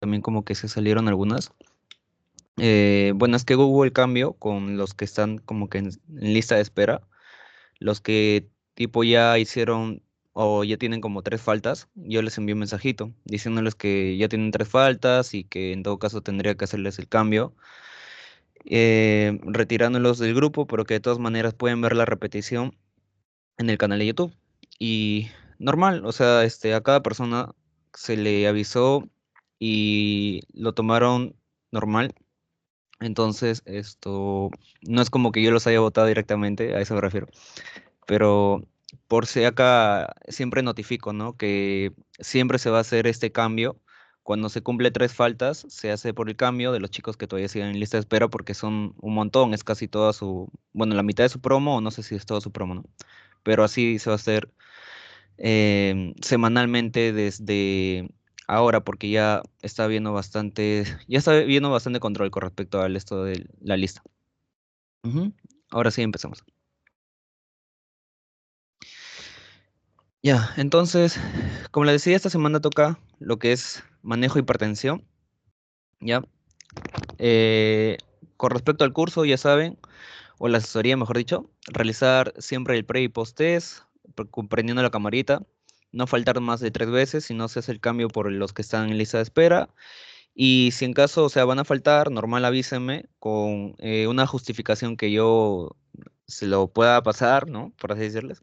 también como que se salieron algunas. Bueno, es que hubo el cambio con los que están como que en lista de espera, los que tipo ya hicieron o ya tienen como tres faltas, yo les envío un mensajito diciéndoles que ya tienen tres faltas y que en todo caso tendría que hacerles el cambio, retirándolos del grupo, pero que de todas maneras pueden ver la repetición en el canal de YouTube. Y normal, o sea, a cada persona se le avisó y lo tomaron normal. Entonces, no es como que yo los haya votado directamente, a eso me refiero. Pero por si acá siempre notifico, ¿no? Que siempre se va a hacer este cambio. Cuando se cumple tres faltas, se hace por el cambio de los chicos que todavía siguen en lista de espera porque son un montón, es casi toda bueno, la mitad de su promo, o no sé si es todo su promo, ¿no? Pero así se va a hacer semanalmente desde ahora porque ya está viendo bastante control con respecto al esto de la lista. Ujú. Ahora sí empezamos. Ya, entonces, como les decía, esta semana toca lo que es manejo de hipertensión, ¿ya? Eh, con respecto al curso, ya saben, o la asesoría, mejor dicho, realizar siempre el pre y post test, comprendiendo la camarita, no faltar más de 3 veces si no se hace el cambio por los que están en lista de espera. Y si en caso, o sea, van a faltar, normal avísenme con una justificación que yo se lo pueda pasar, ¿no? Por así decirles.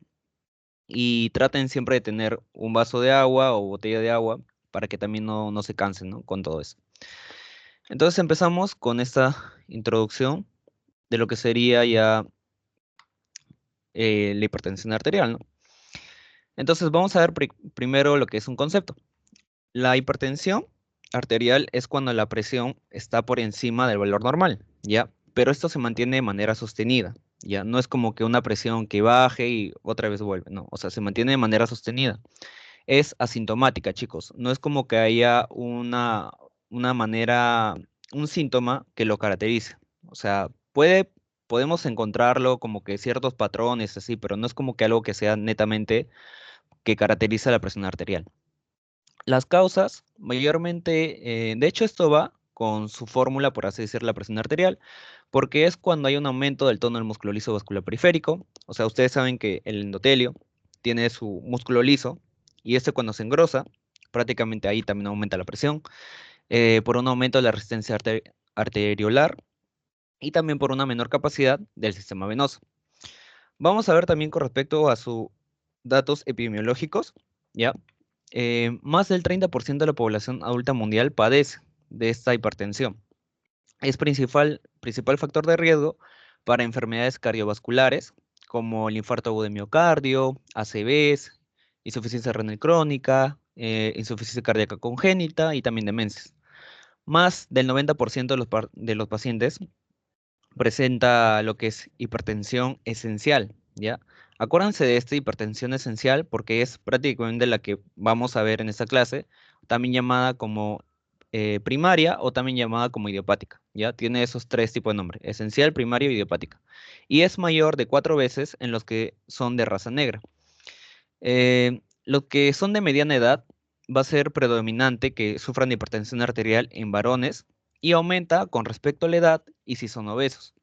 Y traten siempre de tener un vaso de agua o botella de agua para que también no se cansen, ¿no? Con todo eso. Entonces empezamos con esta introducción de lo que sería ya la hipertensión arterial, ¿no? Entonces vamos a ver primero lo que es un concepto. La hipertensión arterial es cuando la presión está por encima del valor normal, ¿ya? Pero esto se mantiene de manera sostenida, ¿ya? No es como que una presión que baje y otra vez vuelve, no, o sea, se mantiene de manera sostenida. Es asintomática, chicos. No es como que haya una manera, un síntoma que lo caracterice. O sea, podemos encontrarlo como que ciertos patrones así, pero no es como que algo que sea netamente que caracteriza la presión arterial. Las causas, mayormente, de hecho esto va con su fórmula, por así decir, la presión arterial, porque es cuando hay un aumento del tono del músculo liso vascular periférico. O sea, ustedes saben que el endotelio tiene su músculo liso y este cuando se engrosa, prácticamente ahí también aumenta la presión, por un aumento de la resistencia arteriolar y también por una menor capacidad del sistema venoso. Vamos a ver también con respecto a sus datos epidemiológicos, ¿ya? Más del 30% de la población adulta mundial padece de esta hipertensión. Es principal factor de riesgo para enfermedades cardiovasculares como el infarto agudo de miocardio, ACVs, insuficiencia renal crónica, insuficiencia cardíaca congénita y también demencias. Más del 90% de los pacientes presenta lo que es hipertensión esencial, ¿ya? Acuérdense de esta hipertensión esencial porque es prácticamente la que vamos a ver en esta clase, también llamada como primaria o también llamada como idiopática, ¿ya? Tiene esos tres tipos de nombre, esencial, primaria y idiopática. Y es mayor de 4 veces en los que son de raza negra. Los que son de mediana edad va a ser predominante que sufran de hipertensión arterial en varones y aumenta con respecto a la edad y si son obesos.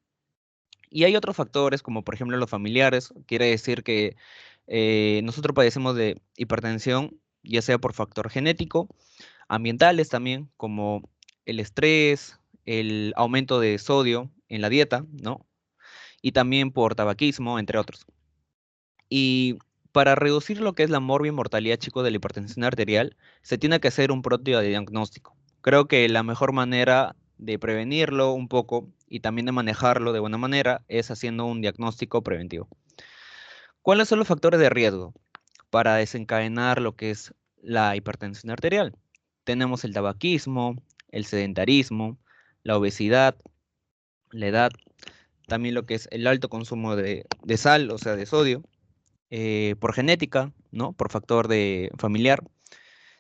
Y hay otros factores, como por ejemplo los familiares. Quiere decir que nosotros padecemos de hipertensión, ya sea por factor genético, ambientales también, como el estrés, el aumento de sodio en la dieta, ¿no? Y también por tabaquismo, entre otros. Y para reducir lo que es la mortalidad, chicos, de la hipertensión arterial, se tiene que hacer un propio diagnóstico. Creo que la mejor manera de prevenirlo un poco y también de manejarlo de buena manera es haciendo un diagnóstico preventivo. ¿Cuáles son los factores de riesgo para desencadenar lo que es la hipertensión arterial? Tenemos el tabaquismo, el sedentarismo, la obesidad, la edad, también lo que es el alto consumo de sal, o sea, de sodio, por genética, ¿no? Por factor de familiar.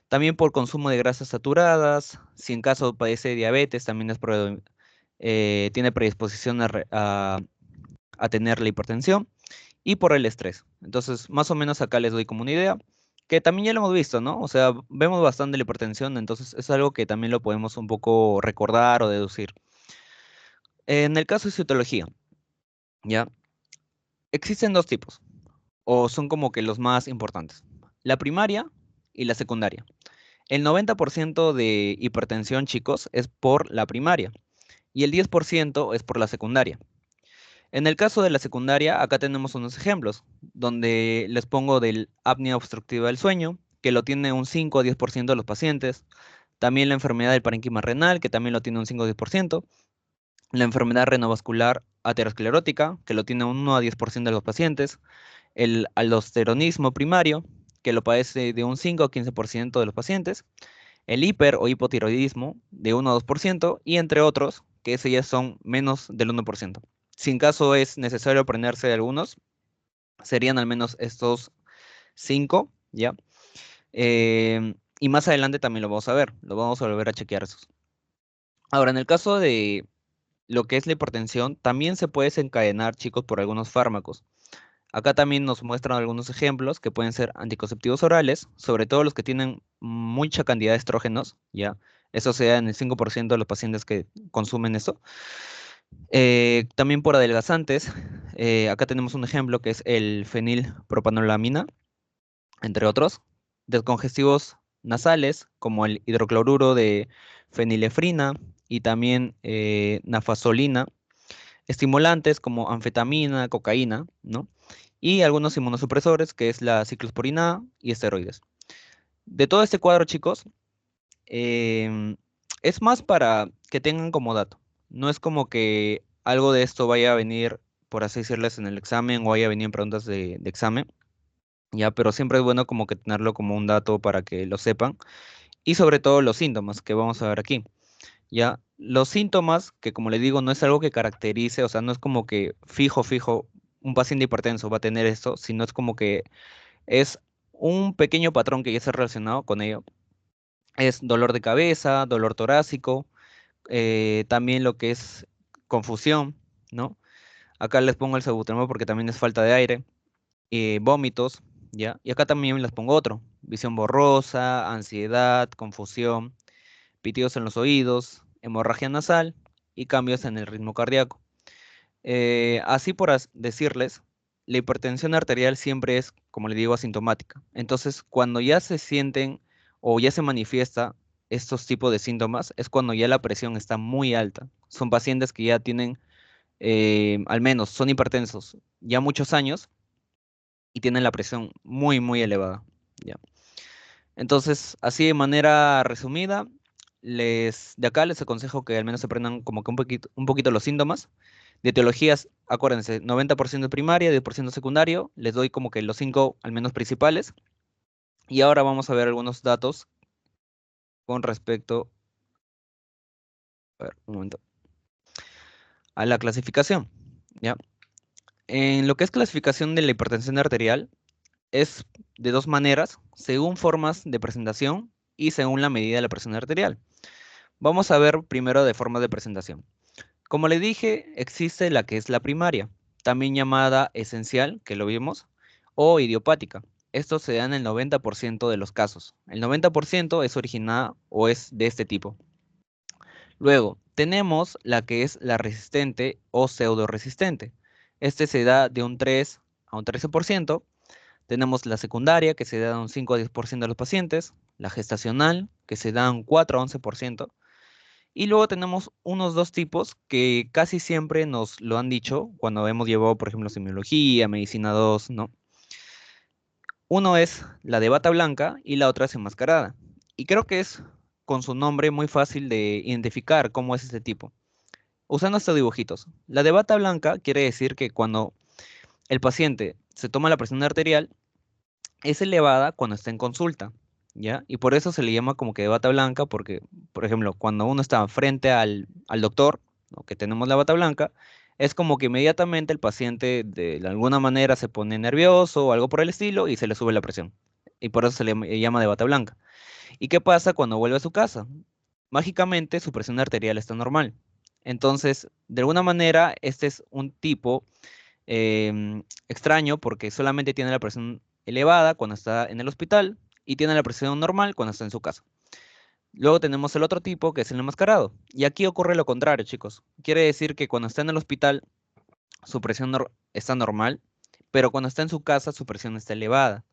También por consumo de grasas saturadas. Si en caso padece de diabetes, también tiene predisposición a tener la hipertensión. Y por el estrés. Entonces, más o menos acá les doy como una idea. que también ya lo hemos visto, ¿no? O sea, vemos bastante la hipertensión, entonces es algo que también lo podemos un poco recordar o deducir. En el caso de citología, ¿ya? Existen dos tipos, o son como que los más importantes. La primaria y la secundaria. El 90% de hipertensión, chicos, es por la primaria y el 10% es por la secundaria. En el caso de la secundaria, acá tenemos unos ejemplos, donde les pongo del apnea obstructiva del sueño, que lo tiene un 5 a 10% de los pacientes. También la enfermedad del parénquima renal, que también lo tiene un 5 a 10%. La enfermedad renovascular aterosclerótica, que lo tiene un 1 a 10% de los pacientes. El aldosteronismo primario, que lo padece de un 5 a 15% de los pacientes. El hiper o hipotiroidismo, de 1 a 2%, y entre otros, que ese ya son menos del 1%. Si en caso es necesario aprenderse de algunos, serían al menos estos 5, ¿ya? Y más adelante también lo vamos a ver, lo vamos a volver a chequear esos. Ahora, en el caso de lo que es la hipertensión, también se puede desencadenar, chicos, por algunos fármacos. Acá también nos muestran algunos ejemplos que pueden ser anticonceptivos orales, sobre todo los que tienen mucha cantidad de estrógenos, ¿ya? Eso se da en el 5% de los pacientes que consumen eso. También por adelgazantes, acá tenemos un ejemplo que es el fenilpropanolamina, entre otros. Descongestivos nasales, como el hidrocloruro de fenilefrina y también nafasolina. Estimulantes como anfetamina, cocaína, ¿no? Y algunos inmunosupresores, que es la ciclosporina A y esteroides. De todo este cuadro, chicos, em, es más para que tengan como dato. No es como que algo de esto vaya a venir, por así decirles, en el examen o vaya a venir en preguntas de examen, ya, pero siempre es bueno como que tenerlo como un dato para que lo sepan. Y sobre todo los síntomas que vamos a ver aquí, ya. Los síntomas, que como les digo, no es algo que caracterice, o sea, no es como que fijo, un paciente hipertenso va a tener esto, sino es como que es un pequeño patrón que ya está relacionado con ello. Es dolor de cabeza, dolor torácico, también lo que es confusión, ¿no? Acá les pongo el salbutamol porque también es falta de aire, vómitos, ¿ya? Y acá también les pongo otro, visión borrosa, ansiedad, confusión, pitidos en los oídos, hemorragia nasal y cambios en el ritmo cardíaco. Así por decirles, la hipertensión arterial siempre es, como le digo, asintomática. Entonces, cuando ya se sienten o ya se manifiesta estos tipos de síntomas, es cuando ya la presión está muy alta. Son pacientes que ya tienen, al menos, son hipertensos ya muchos años y tienen la presión muy elevada. ¿Ya? Entonces, así de manera resumida, de acá les aconsejo que al menos se aprendan como que un poquito los síntomas. De etiologías, acuérdense, 90% primaria, 10% secundario. Les doy como que los 5 al menos principales. Y ahora vamos a ver algunos datos con respecto, a ver, un momento, a la clasificación. ¿Ya? En lo que es clasificación de la hipertensión arterial, es de dos maneras, según formas de presentación y según la medida de la presión arterial. Vamos a ver primero de formas de presentación. Como le dije, existe la que es la primaria, también llamada esencial, que lo vimos, o idiopática. Esto se da en el 90% de los casos. El 90% es originada o es de este tipo. Luego, tenemos la que es la resistente o pseudoresistente. Este se da de un 3 a un 13%. Tenemos la secundaria, que se da de un 5 a 10% de los pacientes. La gestacional, que se da un 4 a 11%. Y luego tenemos unos dos tipos que casi siempre nos lo han dicho cuando hemos llevado, por ejemplo, semiología, medicina 2, ¿no? Uno es la de bata blanca y la otra es enmascarada. Y creo que es con su nombre muy fácil de identificar cómo es este tipo. Usando estos dibujitos. La de bata blanca quiere decir que cuando el paciente se toma la presión arterial, es elevada cuando está en consulta, ¿ya? Y por eso se le llama como que de bata blanca, porque, por ejemplo, cuando uno está frente al doctor, ¿no? Que tenemos la bata blanca, es como que inmediatamente el paciente de alguna manera se pone nervioso o algo por el estilo y se le sube la presión. Y por eso se le llama de bata blanca. ¿Y qué pasa cuando vuelve a su casa? Mágicamente su presión arterial está normal. Entonces, de alguna manera, este es un tipo extraño porque solamente tiene la presión elevada cuando está en el hospital y tiene la presión normal cuando está en su casa. Luego tenemos el otro tipo, que es el enmascarado. Y aquí ocurre lo contrario, chicos. Quiere decir que cuando está en el hospital, su presión está normal, pero cuando está en su casa, su presión está elevada.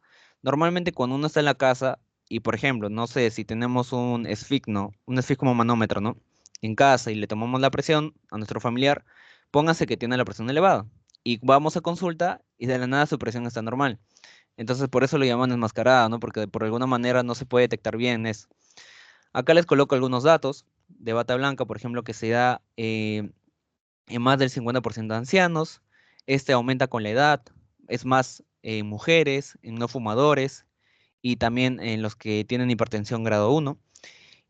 Normalmente cuando uno está en la casa, y por ejemplo, no sé, si tenemos un esfigmo, un esfigmomanómetro, ¿no? En casa y le tomamos la presión a nuestro familiar, póngase que tiene la presión elevada. Y vamos a consulta y de la nada su presión está normal. Entonces por eso lo llaman enmascarada, ¿no? Porque por alguna manera no se puede detectar bien eso. Acá les coloco algunos datos de bata blanca, por ejemplo, que se da en más del 50% de ancianos. Este aumenta con la edad, es más en mujeres, en no fumadores y también en los que tienen hipertensión grado 1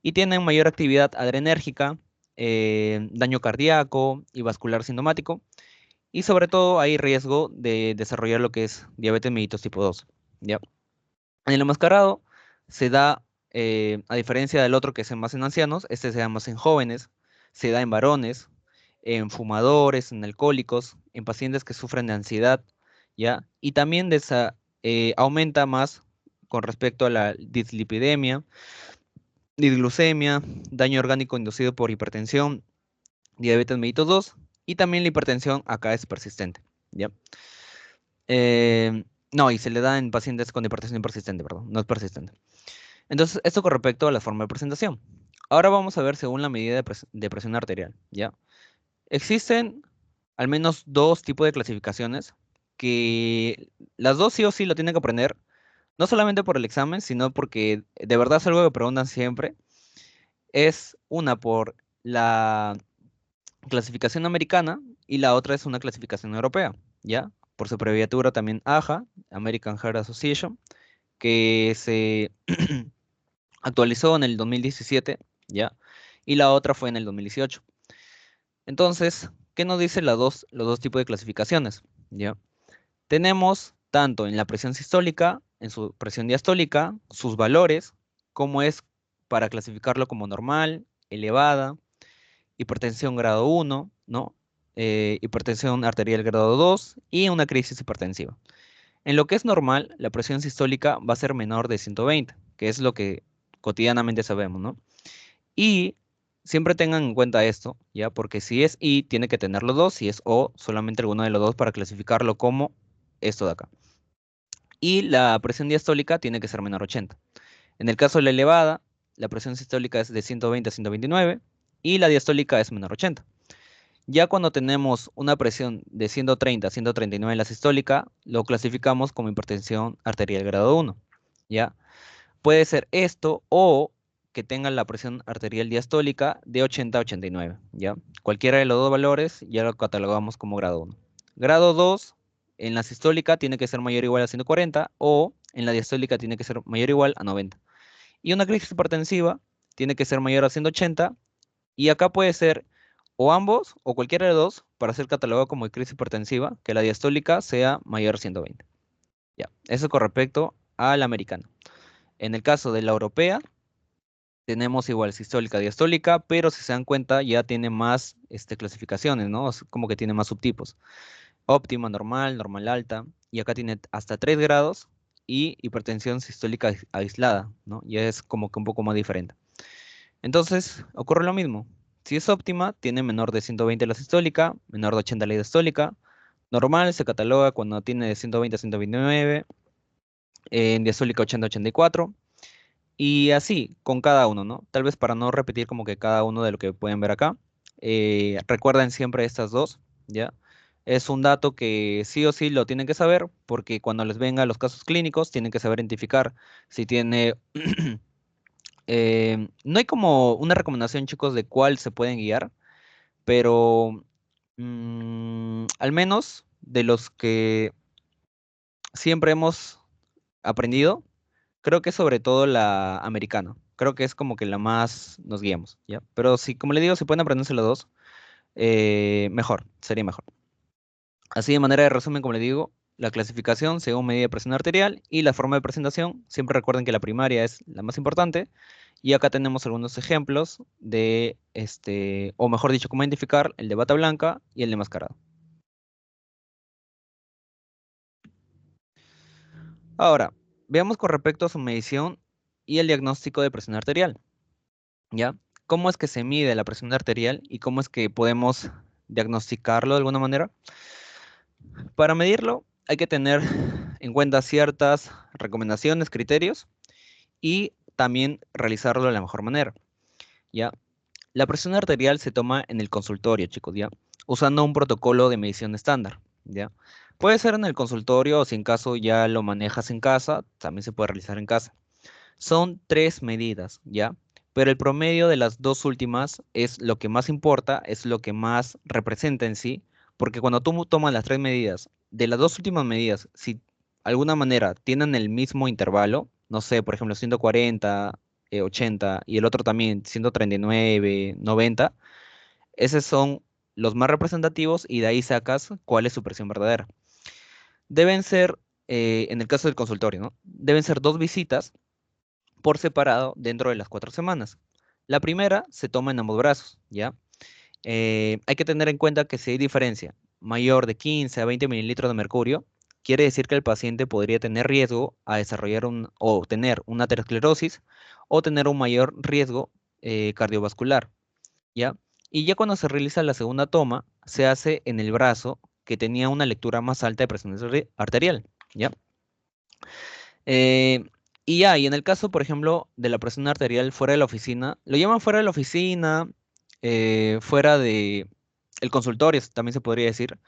y tienen mayor actividad adrenérgica, daño cardíaco y vascular sintomático y sobre todo hay riesgo de desarrollar lo que es diabetes mellitus tipo 2. ¿Ya? En el enmascarado se da, a diferencia del otro que es más en ancianos, este se da más en jóvenes, se da en varones, en fumadores, en alcohólicos, en pacientes que sufren de ansiedad, ¿ya? Y también aumenta más con respecto a la dislipidemia, disglucemia, daño orgánico inducido por hipertensión, diabetes mellitus 2 y también la hipertensión acá es persistente, ¿ya? No, y se le da en pacientes con hipertensión persistente, perdón, no es persistente. Entonces, esto con respecto a la forma de presentación. Ahora vamos a ver según la medida de presión arterial, ¿ya? Existen al menos dos tipos de clasificaciones que las dos sí o sí lo tienen que aprender, no solamente por el examen, sino porque de verdad es algo que preguntan siempre. Es una por la clasificación americana y la otra es una clasificación europea, ¿ya? Por su abreviatura también AHA, American Heart Association, que se actualizó en el 2017, ¿ya? Y la otra fue en el 2018. Entonces, ¿qué nos dicen los dos tipos de clasificaciones? ¿Ya? Tenemos tanto en la presión sistólica, en su presión diastólica, sus valores, cómo es para clasificarlo como normal, elevada, hipertensión grado 1, ¿no? Hipertensión arterial grado 2 y una crisis hipertensiva. En lo que es normal, la presión sistólica va a ser menor de 120, que es lo que cotidianamente sabemos, ¿no? Y siempre tengan en cuenta esto, ¿ya? Porque si es I, tiene que tener los dos, si es O, solamente alguno de los dos para clasificarlo como esto de acá. Y la presión diastólica tiene que ser menor a 80. En el caso de la elevada, la presión sistólica es de 120 a 129 y la diastólica es menor a 80. Ya cuando tenemos una presión de 130 a 139 en la sistólica, lo clasificamos como hipertensión arterial grado 1, ¿ya? Puede ser esto o que tengan la presión arterial diastólica de 80 a 89, ¿ya? Cualquiera de los dos valores ya lo catalogamos como grado 1. Grado 2, en la sistólica tiene que ser mayor o igual a 140 o en la diastólica tiene que ser mayor o igual a 90. Y una crisis hipertensiva tiene que ser mayor a 180 y acá puede ser o ambos o cualquiera de los dos para ser catalogado como crisis hipertensiva, que la diastólica sea mayor a 120. Ya, eso con respecto a la americana. En el caso de la europea, tenemos igual sistólica, diastólica, pero si se dan cuenta ya tiene más clasificaciones, ¿no? Es como que tiene más subtipos. Óptima, normal, normal alta, y acá tiene hasta 3 grados y hipertensión sistólica aislada, ¿no? Ya es como que un poco más diferente. Entonces, ocurre lo mismo. Si es óptima, tiene menor de 120 la sistólica, menor de 80 la diastólica. Normal se cataloga cuando tiene de 120 a 129, en diastólica 80-84. Y así, con cada uno, ¿no? Tal vez para no repetir como que cada uno de lo que pueden ver acá. Recuerden siempre estas dos, ¿ya? Es un dato que sí o sí lo tienen que saber, porque cuando les vengan los casos clínicos, tienen que saber identificar si tiene... no hay como una recomendación, chicos, de cuál se pueden guiar, pero al menos de los que siempre hemos aprendido, creo que sobre todo la americana. Creo que es como que la más nos guiamos, ¿ya? Pero si, como le digo, si pueden aprenderse los dos, mejor, sería mejor. Así de manera de resumen, como le digo, la clasificación según medida de presión arterial y la forma de presentación. Siempre recuerden que la primaria es la más importante. Y acá tenemos algunos ejemplos de o mejor dicho, cómo identificar el de bata blanca y el de mascarado. Ahora, veamos con respecto a su medición y el diagnóstico de presión arterial, ¿ya? ¿Cómo es que se mide la presión arterial y cómo es que podemos diagnosticarlo de alguna manera? Para medirlo hay que tener en cuenta ciertas recomendaciones, criterios y también realizarlo de la mejor manera, ¿ya? La presión arterial se toma en el consultorio, chicos, ¿ya? Usando un protocolo de medición estándar, ¿ya? Puede ser en el consultorio o si en caso ya lo manejas en casa, también se puede realizar en casa. Son tres medidas, ¿ya? Pero el promedio de las dos últimas es lo que más importa, es lo que más representa en sí, porque cuando tú tomas las tres medidas, de las dos últimas medidas, si de alguna manera tienen el mismo intervalo, no sé, por ejemplo, 140, 80 y el otro también 139, 90, esos son los más representativos y de ahí sacas cuál es su presión verdadera. Deben ser, en el caso del consultorio, ¿no? Deben ser dos visitas por separado dentro de las 4 semanas. La primera se toma en ambos brazos, ¿ya? Hay que tener en cuenta que si hay diferencia mayor de 15 a 20 mililitros de mercurio, quiere decir que el paciente podría tener riesgo a desarrollar o tener una aterosclerosis o tener un mayor riesgo cardiovascular, ¿ya? Y ya cuando se realiza la segunda toma, se hace en el brazo que tenía una lectura más alta de presión arterial, ¿ya? Eh, y en el caso, por ejemplo, de la presión arterial fuera de la oficina, lo llaman fuera de la oficina, fuera de el consultorio, también se podría decir,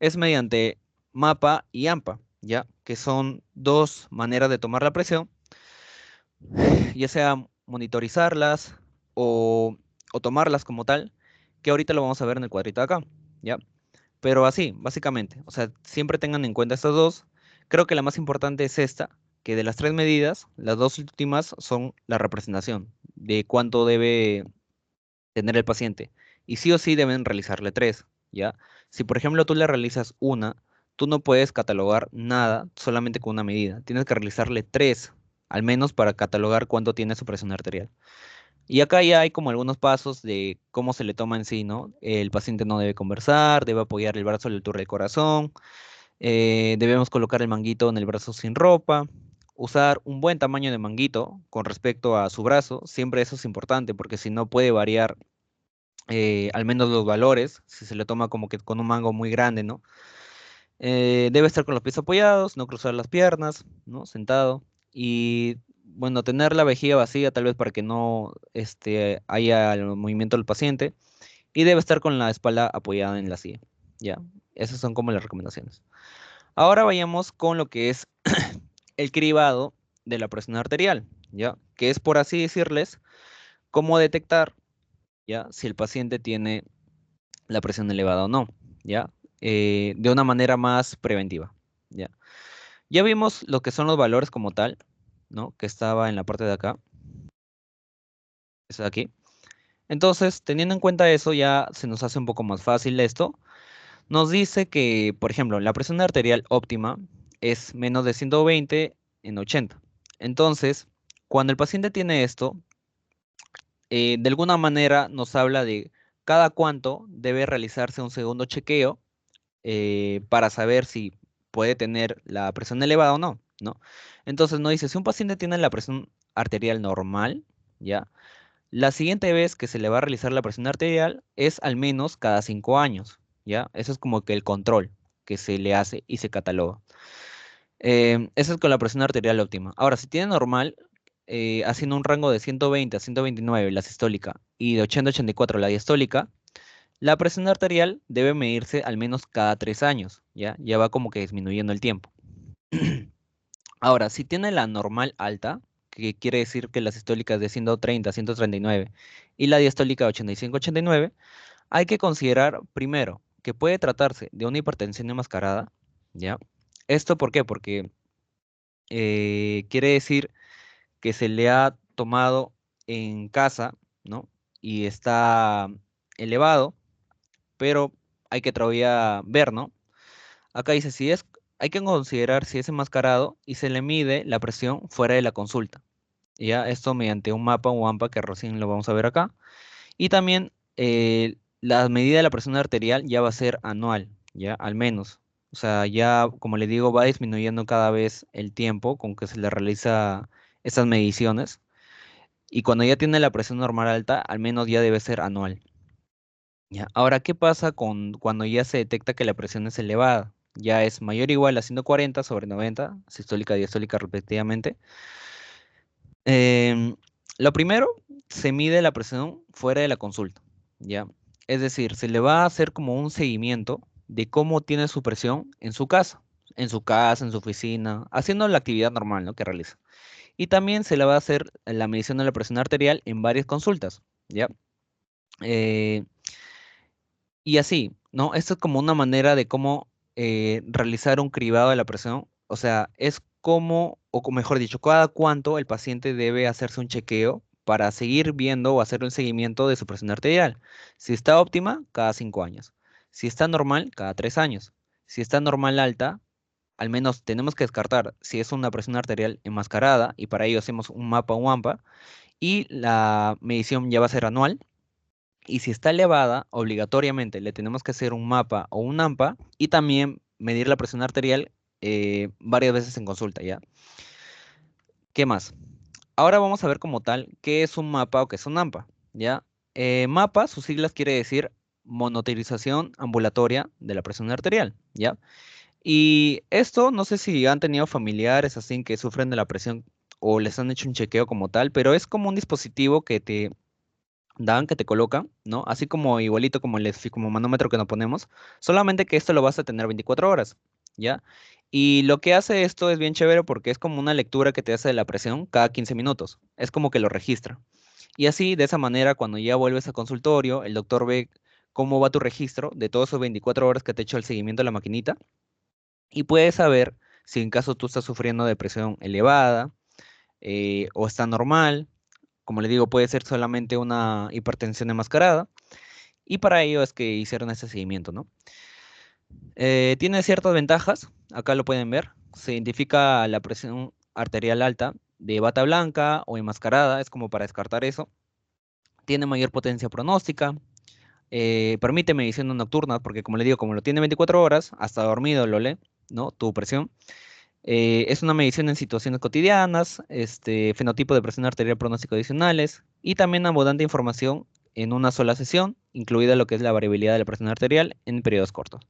es mediante MAPA y AMPA, ¿ya? Que son dos maneras de tomar la presión, ya sea monitorizarlas o, o tomarlas como tal, que ahorita lo vamos a ver en el cuadrito de acá, ¿ya? Pero así, básicamente, o sea, siempre tengan en cuenta estas dos. Creo que la más importante es esta, que de las tres medidas, las dos últimas son la representación de cuánto debe tener el paciente. Y sí o sí deben realizarle tres, ¿ya? Si por ejemplo tú le realizas una, tú no puedes catalogar nada solamente con una medida. Tienes que realizarle tres, al menos para catalogar cuánto tiene su presión arterial. Y acá ya hay como algunos pasos de cómo se le toma en sí, ¿no? El paciente no debe conversar, debe apoyar el brazo a la altura del corazón, debemos colocar el manguito en el brazo sin ropa, usar un buen tamaño de manguito con respecto a su brazo, siempre eso es importante porque si no puede variar al menos los valores, si se le toma como que con un mango muy grande, ¿no? Debe estar con los pies apoyados, no cruzar las piernas, ¿no? Sentado. Y bueno, tener la vejiga vacía tal vez para que no haya el movimiento del paciente. Y debe estar con la espalda apoyada en la silla. Ya, esas son como las recomendaciones. Ahora vayamos con lo que es el cribado de la presión arterial, ¿ya? Que es por así decirles, cómo detectar, ¿ya? Si el paciente tiene la presión elevada o no, ¿ya? De una manera más preventiva, ¿ya? Ya vimos lo que son los valores como tal, ¿no? Que estaba en la parte de acá, eso de aquí. Entonces, teniendo en cuenta eso, ya se nos hace un poco más fácil esto. Nos dice que, por ejemplo, la presión arterial óptima es menos de 120 en 80. Entonces, cuando el paciente tiene esto, de alguna manera nos habla de cada cuánto debe realizarse un segundo chequeo para saber si puede tener la presión elevada o no, ¿no? Entonces nos dice, si un paciente tiene la presión arterial normal, ¿ya? La siguiente vez que se le va a realizar la presión arterial es al menos cada 5 años, ¿ya? Eso es como que el control que se le hace y se cataloga. Eso es con la presión arterial óptima. Ahora, si tiene normal, haciendo un rango de 120 a 129 la sistólica y de 80 a 84 la diastólica, la presión arterial debe medirse al menos cada 3 años, ¿ya? Ya va como que disminuyendo el tiempo. Ahora, si tiene la normal alta, que quiere decir que la sistólica es de 130 a 139 y la diastólica 85 a 89, hay que considerar primero que puede tratarse de una hipertensión enmascarada, ¿ya? ¿Esto por qué? Porque quiere decir que se le ha tomado en casa, ¿no? Y está elevado, pero hay que todavía ver, ¿no? Acá dice, hay que considerar si es enmascarado y se le mide la presión fuera de la consulta. Ya, esto mediante un mapa o AMPA que recién lo vamos a ver acá. Y también la medida de la presión arterial ya va a ser anual, ya, al menos. O sea, ya, como le digo, va disminuyendo cada vez el tiempo con que se le realiza estas mediciones. Y cuando ya tiene la presión normal alta, al menos ya debe ser anual. ¿Ya? Ahora, ¿qué pasa con cuando ya se detecta que la presión es elevada? Ya es mayor o igual a 140/90, sistólica y diastólica respectivamente. Em, lo primero, se mide la presión fuera de la consulta, ¿ya? Es decir, se le va a hacer como un seguimiento de cómo tiene su presión en su oficina, haciendo la actividad normal, ¿no? que realiza. Y también se le va a hacer la medición de la presión arterial en varias consultas, ¿ya? Eh, y así, ¿no? Esto es como una manera de cómo realizar un cribado de la presión. O sea, es como, mejor dicho, cada cuánto el paciente debe hacerse un chequeo para seguir viendo o hacer un seguimiento de su presión arterial. Si está óptima, cada 5 años. Si está normal, cada 3 años. Si está normal alta, al menos tenemos que descartar si es una presión arterial enmascarada y para ello hacemos un mapa o AMPA y la medición ya va a ser anual. Y si está elevada, obligatoriamente le tenemos que hacer un mapa o un AMPA y también medir la presión arterial varias veces en consulta, ¿ya? ¿Qué más? Ahora vamos a ver como tal qué es un mapa o qué es un AMPA, ¿ya? Mapa, sus siglas quiere decir monitorización ambulatoria de la presión arterial, ¿ya? Y esto, no sé si han tenido familiares así que sufren de la presión o les han hecho un chequeo como tal, pero es como un dispositivo que te dan, que te colocan, ¿no? Así como igualito como como manómetro que nos ponemos, solamente que esto lo vas a tener 24 horas, ¿ya? Y lo que hace esto es bien chévere porque es como una lectura que te hace de la presión cada 15 minutos, es como que lo registra. Y así, de esa manera, cuando ya vuelves al consultorio, el doctor ve cómo va tu registro de todos esos 24 horas que te ha hecho el seguimiento de la maquinita y puedes saber si en caso tú estás sufriendo de presión elevada o está normal. Como le digo, puede ser solamente una hipertensión enmascarada. Y para ello es que hicieron ese seguimiento, ¿no? Tiene ciertas ventajas, acá lo pueden ver. Se identifica la presión arterial alta de bata blanca o enmascarada, es como para descartar eso. Tiene mayor potencia pronóstica, permite mediciones nocturnas, porque como le digo, como lo tiene 24 horas, hasta dormido lo lee, ¿no? Tu presión. Es una medición en situaciones cotidianas, fenotipo de presión arterial pronóstico adicionales y también abundante información en una sola sesión, incluida lo que es la variabilidad de la presión arterial en periodos cortos.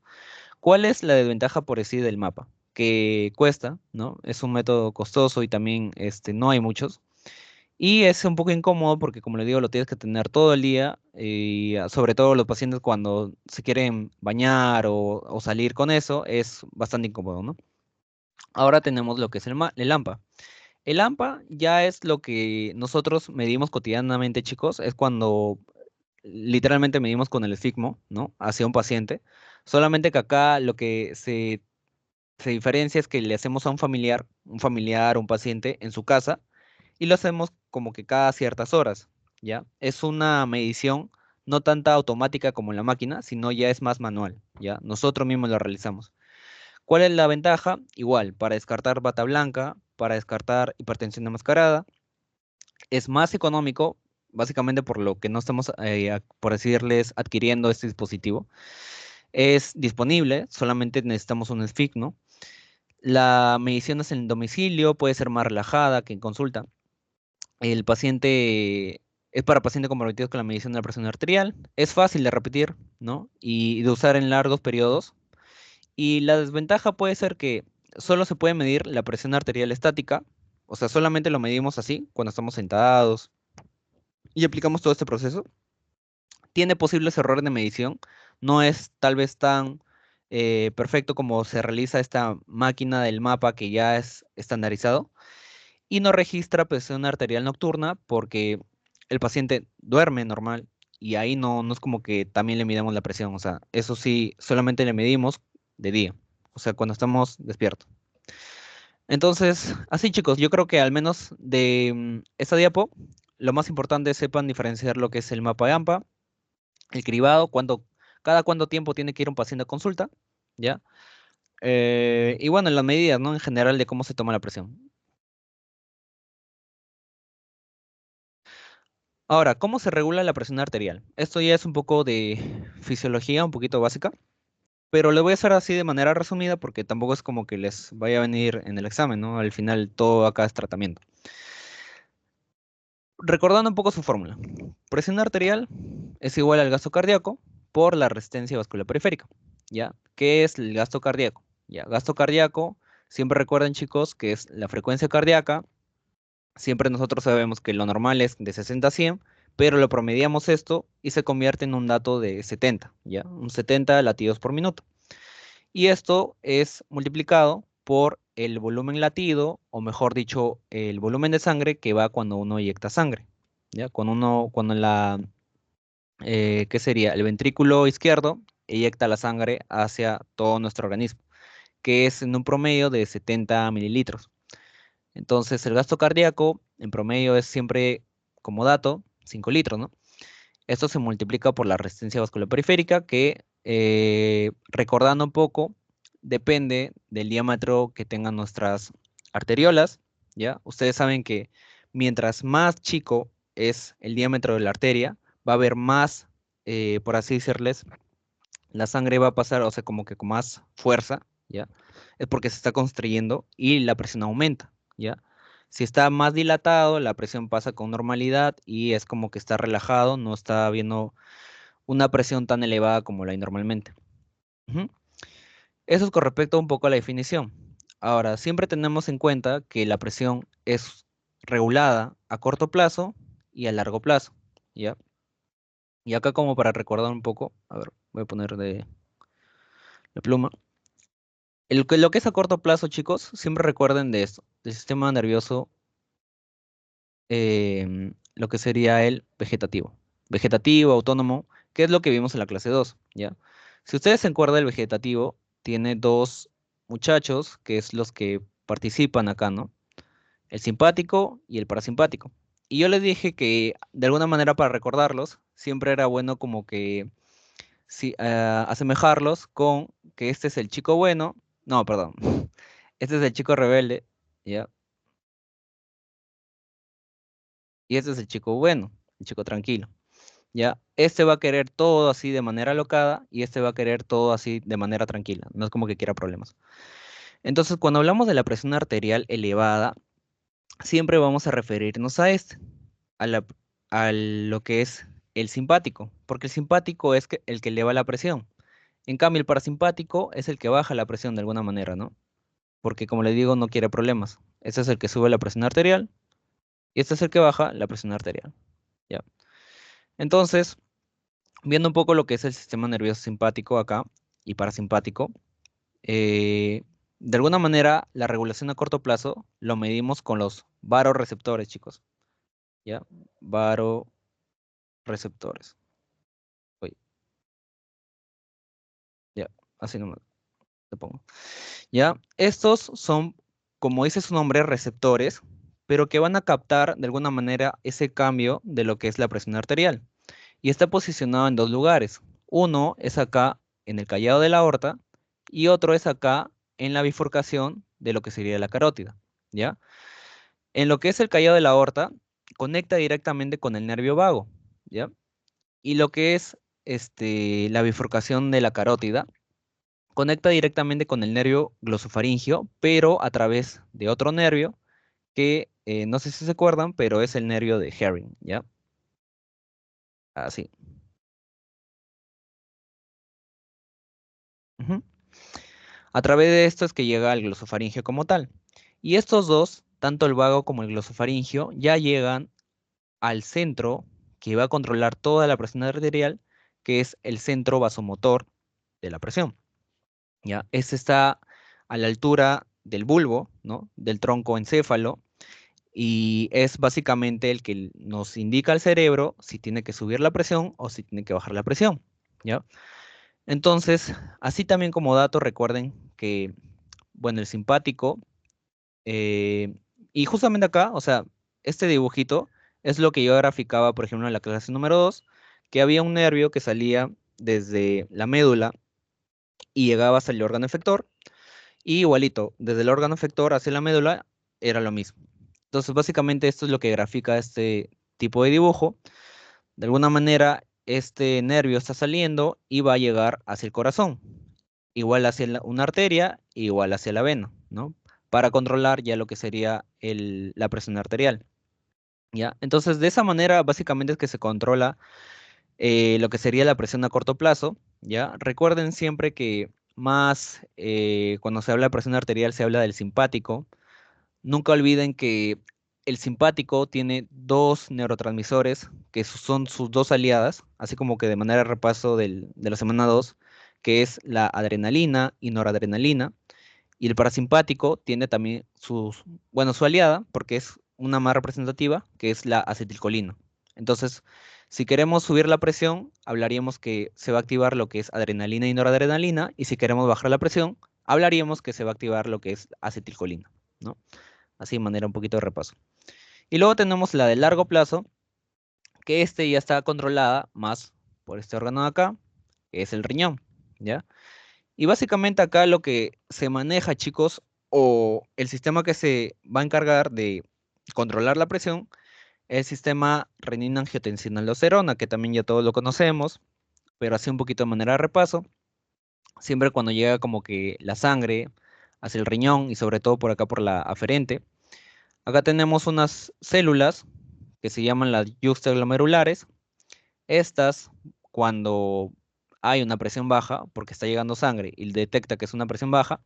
¿Cuál es la desventaja por sí del mapa? Que cuesta, ¿no? Es un método costoso y también no hay muchos. Y es un poco incómodo porque, como le digo, lo tienes que tener todo el día y sobre todo los pacientes cuando se quieren bañar o salir con eso, es bastante incómodo, ¿no? Ahora tenemos lo que es el AMPA. El AMPA ya es lo que nosotros medimos cotidianamente, chicos. Es cuando literalmente medimos con el esfigmo, ¿no? Hacia un paciente. Solamente que acá lo que se diferencia es que le hacemos a un familiar, un paciente en su casa, y lo hacemos como que cada ciertas horas, ¿ya? Es una medición no tanta automática como en la máquina, sino ya es más manual, ¿ya? Nosotros mismos lo realizamos. ¿Cuál es la ventaja? Igual, para descartar bata blanca, para descartar hipertensión enmascarada, es más económico, básicamente por lo que no estamos, por decirles, adquiriendo este dispositivo. Es disponible, solamente necesitamos un SFIC, ¿no? La medición es en domicilio, puede ser más relajada que en consulta. El paciente es para pacientes comprometidos con la medición de la presión arterial. Es fácil de repetir, ¿no? Y de usar en largos periodos. Y la desventaja puede ser que solo se puede medir la presión arterial estática, o sea, solamente lo medimos así, cuando estamos sentados y aplicamos todo este proceso. Tiene posibles errores de medición, no es tal vez tan perfecto como se realiza esta máquina del mapa que ya es estandarizado y no registra presión arterial nocturna porque el paciente duerme normal y ahí no es como que también le midamos la presión, o sea, eso sí, solamente le medimos de día, o sea, cuando estamos despiertos. Entonces, así chicos, yo creo que al menos de esta diapo, lo más importante es sepan diferenciar lo que es el mapa de AMPA, el cribado, cada cuánto tiempo tiene que ir un paciente a consulta, ¿ya? Y bueno, las medidas, ¿no? En general de cómo se toma la presión. Ahora, ¿cómo se regula la presión arterial? Esto ya es un poco de fisiología, un poquito básica. Pero lo voy a hacer así de manera resumida porque tampoco es como que les vaya a venir en el examen, ¿no? Al final todo acá es tratamiento. Recordando un poco su fórmula. Presión arterial es igual al gasto cardíaco por la resistencia vascular periférica. ¿Ya? ¿Qué es el gasto cardíaco? Ya, gasto cardíaco, siempre recuerden chicos que es la frecuencia cardíaca. Siempre nosotros sabemos que lo normal es de 60 a 100, pero lo promediamos esto y se convierte en un dato de 70, ¿ya? Un 70 latidos por minuto. Y esto es multiplicado por el volumen latido, o mejor dicho, el volumen de sangre que va cuando uno eyecta sangre. ¿Ya? ¿Qué sería? El ventrículo izquierdo eyecta la sangre hacia todo nuestro organismo, que es en un promedio de 70 mililitros. Entonces, el gasto cardíaco en promedio es siempre, como dato, 5 litros, ¿no? Esto se multiplica por la resistencia vascular periférica, que, recordando un poco, depende del diámetro que tengan nuestras arteriolas, ¿ya? Ustedes saben que mientras más chico es el diámetro de la arteria, va a haber más, por así decirles, la sangre va a pasar, o sea, como que con más fuerza, ¿ya? Es porque se está construyendo y la presión aumenta, ¿ya? Si está más dilatado, la presión pasa con normalidad y es como que está relajado, no está habiendo una presión tan elevada como la hay normalmente. Ujú. Eso es con respecto un poco a la definición. Ahora, siempre tenemos en cuenta que la presión es regulada a corto plazo y a largo plazo, ¿ya? Y acá como para recordar un poco, a ver, voy a poner de la pluma. Lo que es a corto plazo, chicos, siempre recuerden de esto, del sistema nervioso, lo que sería el vegetativo. Vegetativo, autónomo, que es lo que vimos en la clase 2, ¿ya? Si ustedes se acuerdan, el vegetativo tiene dos muchachos, que es los que participan acá, ¿no? El simpático y el parasimpático. Y yo les dije que, de alguna manera, para recordarlos, siempre era bueno como que sí, asemejarlos con que este es el chico bueno, no, perdón, este es el chico rebelde, ¿ya? Y este es el chico bueno, el chico tranquilo, ¿ya? Este va a querer todo así de manera alocada y este va a querer todo así de manera tranquila, no es como que quiera problemas. Entonces, cuando hablamos de la presión arterial elevada, siempre vamos a referirnos a a la- a lo que es el simpático, porque el simpático es el que eleva la presión. En cambio, el parasimpático es el que baja la presión de alguna manera, ¿no? Porque como le digo, no quiere problemas. Este es el que sube la presión arterial y este es el que baja la presión arterial, ¿ya? Entonces, viendo un poco lo que es el sistema nervioso simpático acá y parasimpático, eh, de alguna manera la regulación a corto plazo lo medimos con los varoreceptores, chicos, ¿ya? Varoreceptores. Oye, ya, así nomás te pongo. ¿Ya? Estos son, como dice su nombre, receptores, pero que van a captar de alguna manera ese cambio de lo que es la presión arterial. Y está posicionado en dos lugares. Uno es acá en el callado de la aorta y otro es acá en la bifurcación de lo que sería la carótida, ¿ya? En lo que es el callado de la aorta, conecta directamente con el nervio vago, ¿ya? Y lo que es la bifurcación de la carótida, conecta directamente con el nervio glosofaringio, pero a través de otro nervio que no sé si se acuerdan, pero es el nervio de Herring, ¿ya? Así. Ujú. A través de esto es que llega al glosofaringio como tal. Y estos dos, tanto el vago como el glosofaringio, ya llegan al centro que va a controlar toda la presión arterial, que es el centro vasomotor de la presión, ¿ya? Este está a la altura del bulbo, ¿no? Del tronco encéfalo y es básicamente el que nos indica al cerebro si tiene que subir la presión o si tiene que bajar la presión, ¿ya? Entonces, así también como dato, recuerden que, bueno, el simpático, eh, y justamente acá, o sea, este dibujito es lo que yo graficaba, por ejemplo, en la clase número 2, que había un nervio que salía desde la médula y llegaba hasta el órgano efector, y igualito, desde el órgano efector hacia la médula era lo mismo. Entonces, básicamente esto es lo que grafica este tipo de dibujo. De alguna manera, este nervio está saliendo y va a llegar hacia el corazón. igual hacia una arteria, igual hacia la vena, ¿no? Para controlar ya lo que sería la presión arterial, ¿ya? Entonces, de esa manera, básicamente es que se controla lo que sería la presión a corto plazo, ¿ya? Recuerden siempre que más, cuando se habla de presión arterial, se habla del simpático. Nunca olviden que el simpático tiene dos neurotransmisores que son sus dos aliadas, así como que de manera de repaso de la semana 2, que es la adrenalina y noradrenalina. Y el parasimpático tiene también bueno, su aliada, porque es una más representativa, que es la acetilcolina. Entonces, si queremos subir la presión, hablaríamos que se va a activar lo que es adrenalina y noradrenalina, y si queremos bajar la presión, hablaríamos que se va a activar lo que es acetilcolina, ¿no? Así de manera un poquito de repaso. Y luego tenemos la de largo plazo, que ya está controlada más por este órgano de acá, que es el riñón, ¿ya? Y básicamente acá lo que se maneja, chicos, o el sistema que se va a encargar de controlar la presión, es el sistema renina-angiotensina-aldosterona, que también ya todos lo conocemos, pero así un poquito de manera de repaso. Siempre cuando llega como que la sangre hacia el riñón y sobre todo por acá por la aferente, acá tenemos unas células que se llaman las yuxtaglomerulares. Estas, cuando hay una presión baja, porque está llegando sangre y detecta que es una presión baja,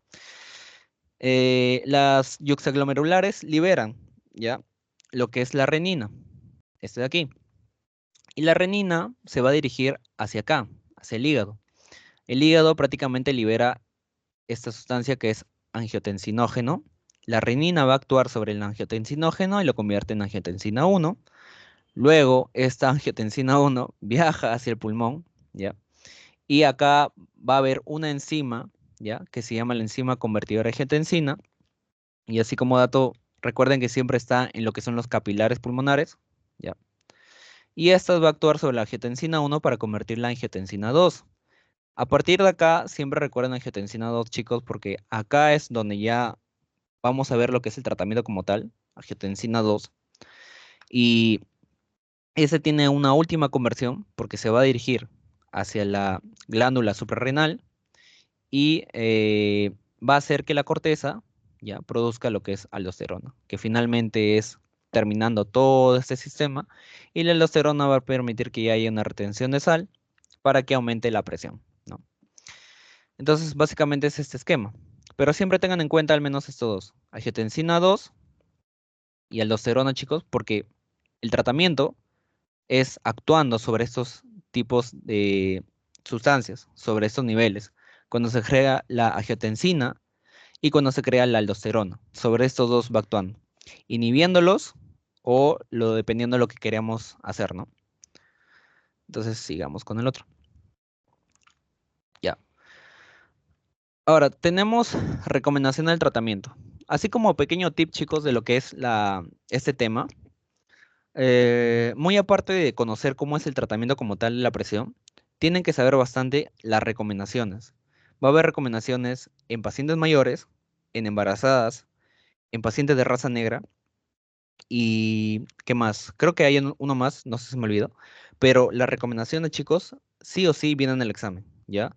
las yuxtaglomerulares liberan, ¿ya? Lo que es la renina, este de aquí. Y la renina se va a dirigir hacia acá, hacia el hígado. El hígado prácticamente libera esta sustancia que es angiotensinógeno. La renina va a actuar sobre el angiotensinógeno y lo convierte en angiotensina 1. Luego, esta angiotensina 1 viaja hacia el pulmón, ¿ya? Y acá va a haber una enzima, ¿ya? Que se llama la enzima convertidora de angiotensina. Y así como dato, recuerden que siempre está en lo que son los capilares pulmonares, ¿ya? Y esta va a actuar sobre la angiotensina 1 para convertirla en angiotensina 2. A partir de acá, siempre recuerden angiotensina 2, chicos, porque acá es donde ya vamos a ver lo que es el tratamiento como tal, angiotensina 2. Y ese tiene una última conversión porque se va a dirigir hacia la glándula suprarrenal y va a hacer que la corteza ya produzca lo que es aldosterona, que finalmente es terminando todo este sistema y la aldosterona va a permitir que haya una retención de sal para que aumente la presión, ¿no? Entonces, básicamente es este esquema. Pero siempre tengan en cuenta al menos estos dos, angiotensina 2 y aldosterona, chicos, porque el tratamiento es actuando sobre estos tipos de sustancias, sobre estos niveles, cuando se crea la angiotensina y cuando se crea la aldosterona. Sobre estos dos va actuando, inhibiéndolos o dependiendo de lo que queramos hacer, ¿no? Entonces sigamos con el otro. Ya. Ahora, tenemos recomendación del tratamiento. Así como pequeño tip, chicos, de lo que es este tema, muy aparte de conocer cómo es el tratamiento como tal de la presión, tienen que saber bastante las recomendaciones. Va a haber recomendaciones en pacientes mayores, en embarazadas, en pacientes de raza negra y ¿qué más? Creo que hay uno más, no sé si me olvido, pero las recomendaciones, chicos, sí o sí vienen en el examen, ¿ya?